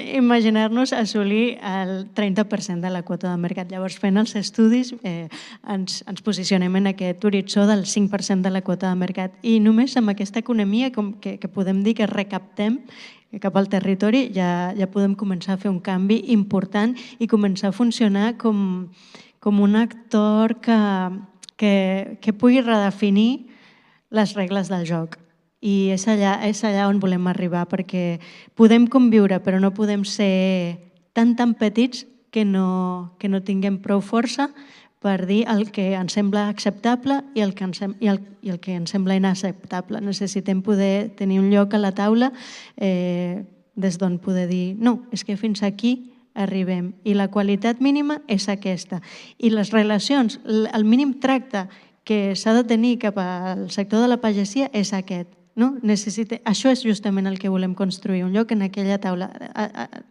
imaginar-nos assolir el 30% de la quota de mercat. Llavors, fent els estudis, ens posicionem en aquest horitzó del 5% de la quota de mercat i només amb aquesta economia que podem dir que recaptem cap al territori ja podem començar a fer un canvi important i començar a funcionar com un actor que pugui redefinir les regles del joc. I és allà on volem arribar, perquè podem conviure, però no podem ser tan petits que no tinguem prou força per dir el que ens sembla acceptable i el que ens sembla inacceptable. Necessitem poder tenir un lloc a la taula des d'on poder dir no, és que fins aquí arribem i la qualitat mínima és aquesta. I les relacions, el mínim tracte que s'ha de tenir cap al sector de la pagesia és aquest. Això és justament el que volem construir, un lloc en aquella taula.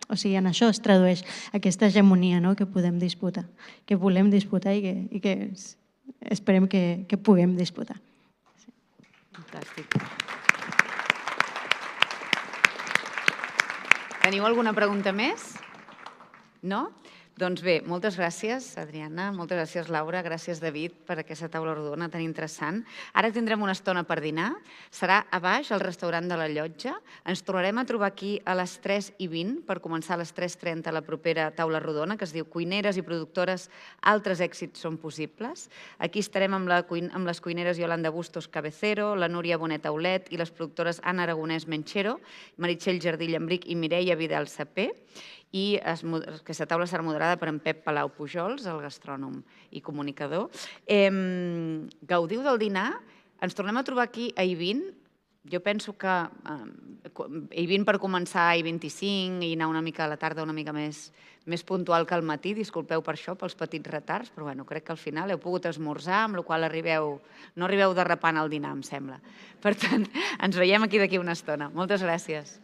O sigui, en això es tradueix aquesta hegemonia que podem disputar, que volem disputar i que esperem que puguem disputar. Fantàstic. Teniu alguna pregunta més? No? Doncs bé, moltes gràcies, Adriana, moltes gràcies, Laura, gràcies, David, per aquesta taula rodona tan interessant. Ara tindrem una estona per dinar, serà a baix, al restaurant de la Llotja. Ens tornarem a trobar aquí a les 3:20 per començar a les 3:30 la propera taula rodona, que es diu Cuineres i productores, altres èxits són possibles. Aquí estarem amb les cuineres Yolanda Bustos Cabecero, la Núria Bonet Aulet i les productores Anna Aragonès Menchero, Meritxell Jardí Llambric i Mireia Vidal Sapé. I aquesta taula serà moderada per en Pep Palau Pujols, el gastrònom i comunicador. Gaudiu del dinar. Ens tornem a trobar aquí a I20. Jo penso que I20 per començar, I25, i anar una mica a la tarda una mica més puntual que al matí. Disculpeu per això, pels petits retards, però crec que al final heu pogut esmorzar, amb la qual cosa no arribeu derrapant al dinar, em sembla. Per tant, ens veiem aquí d'aquí una estona. Moltes gràcies.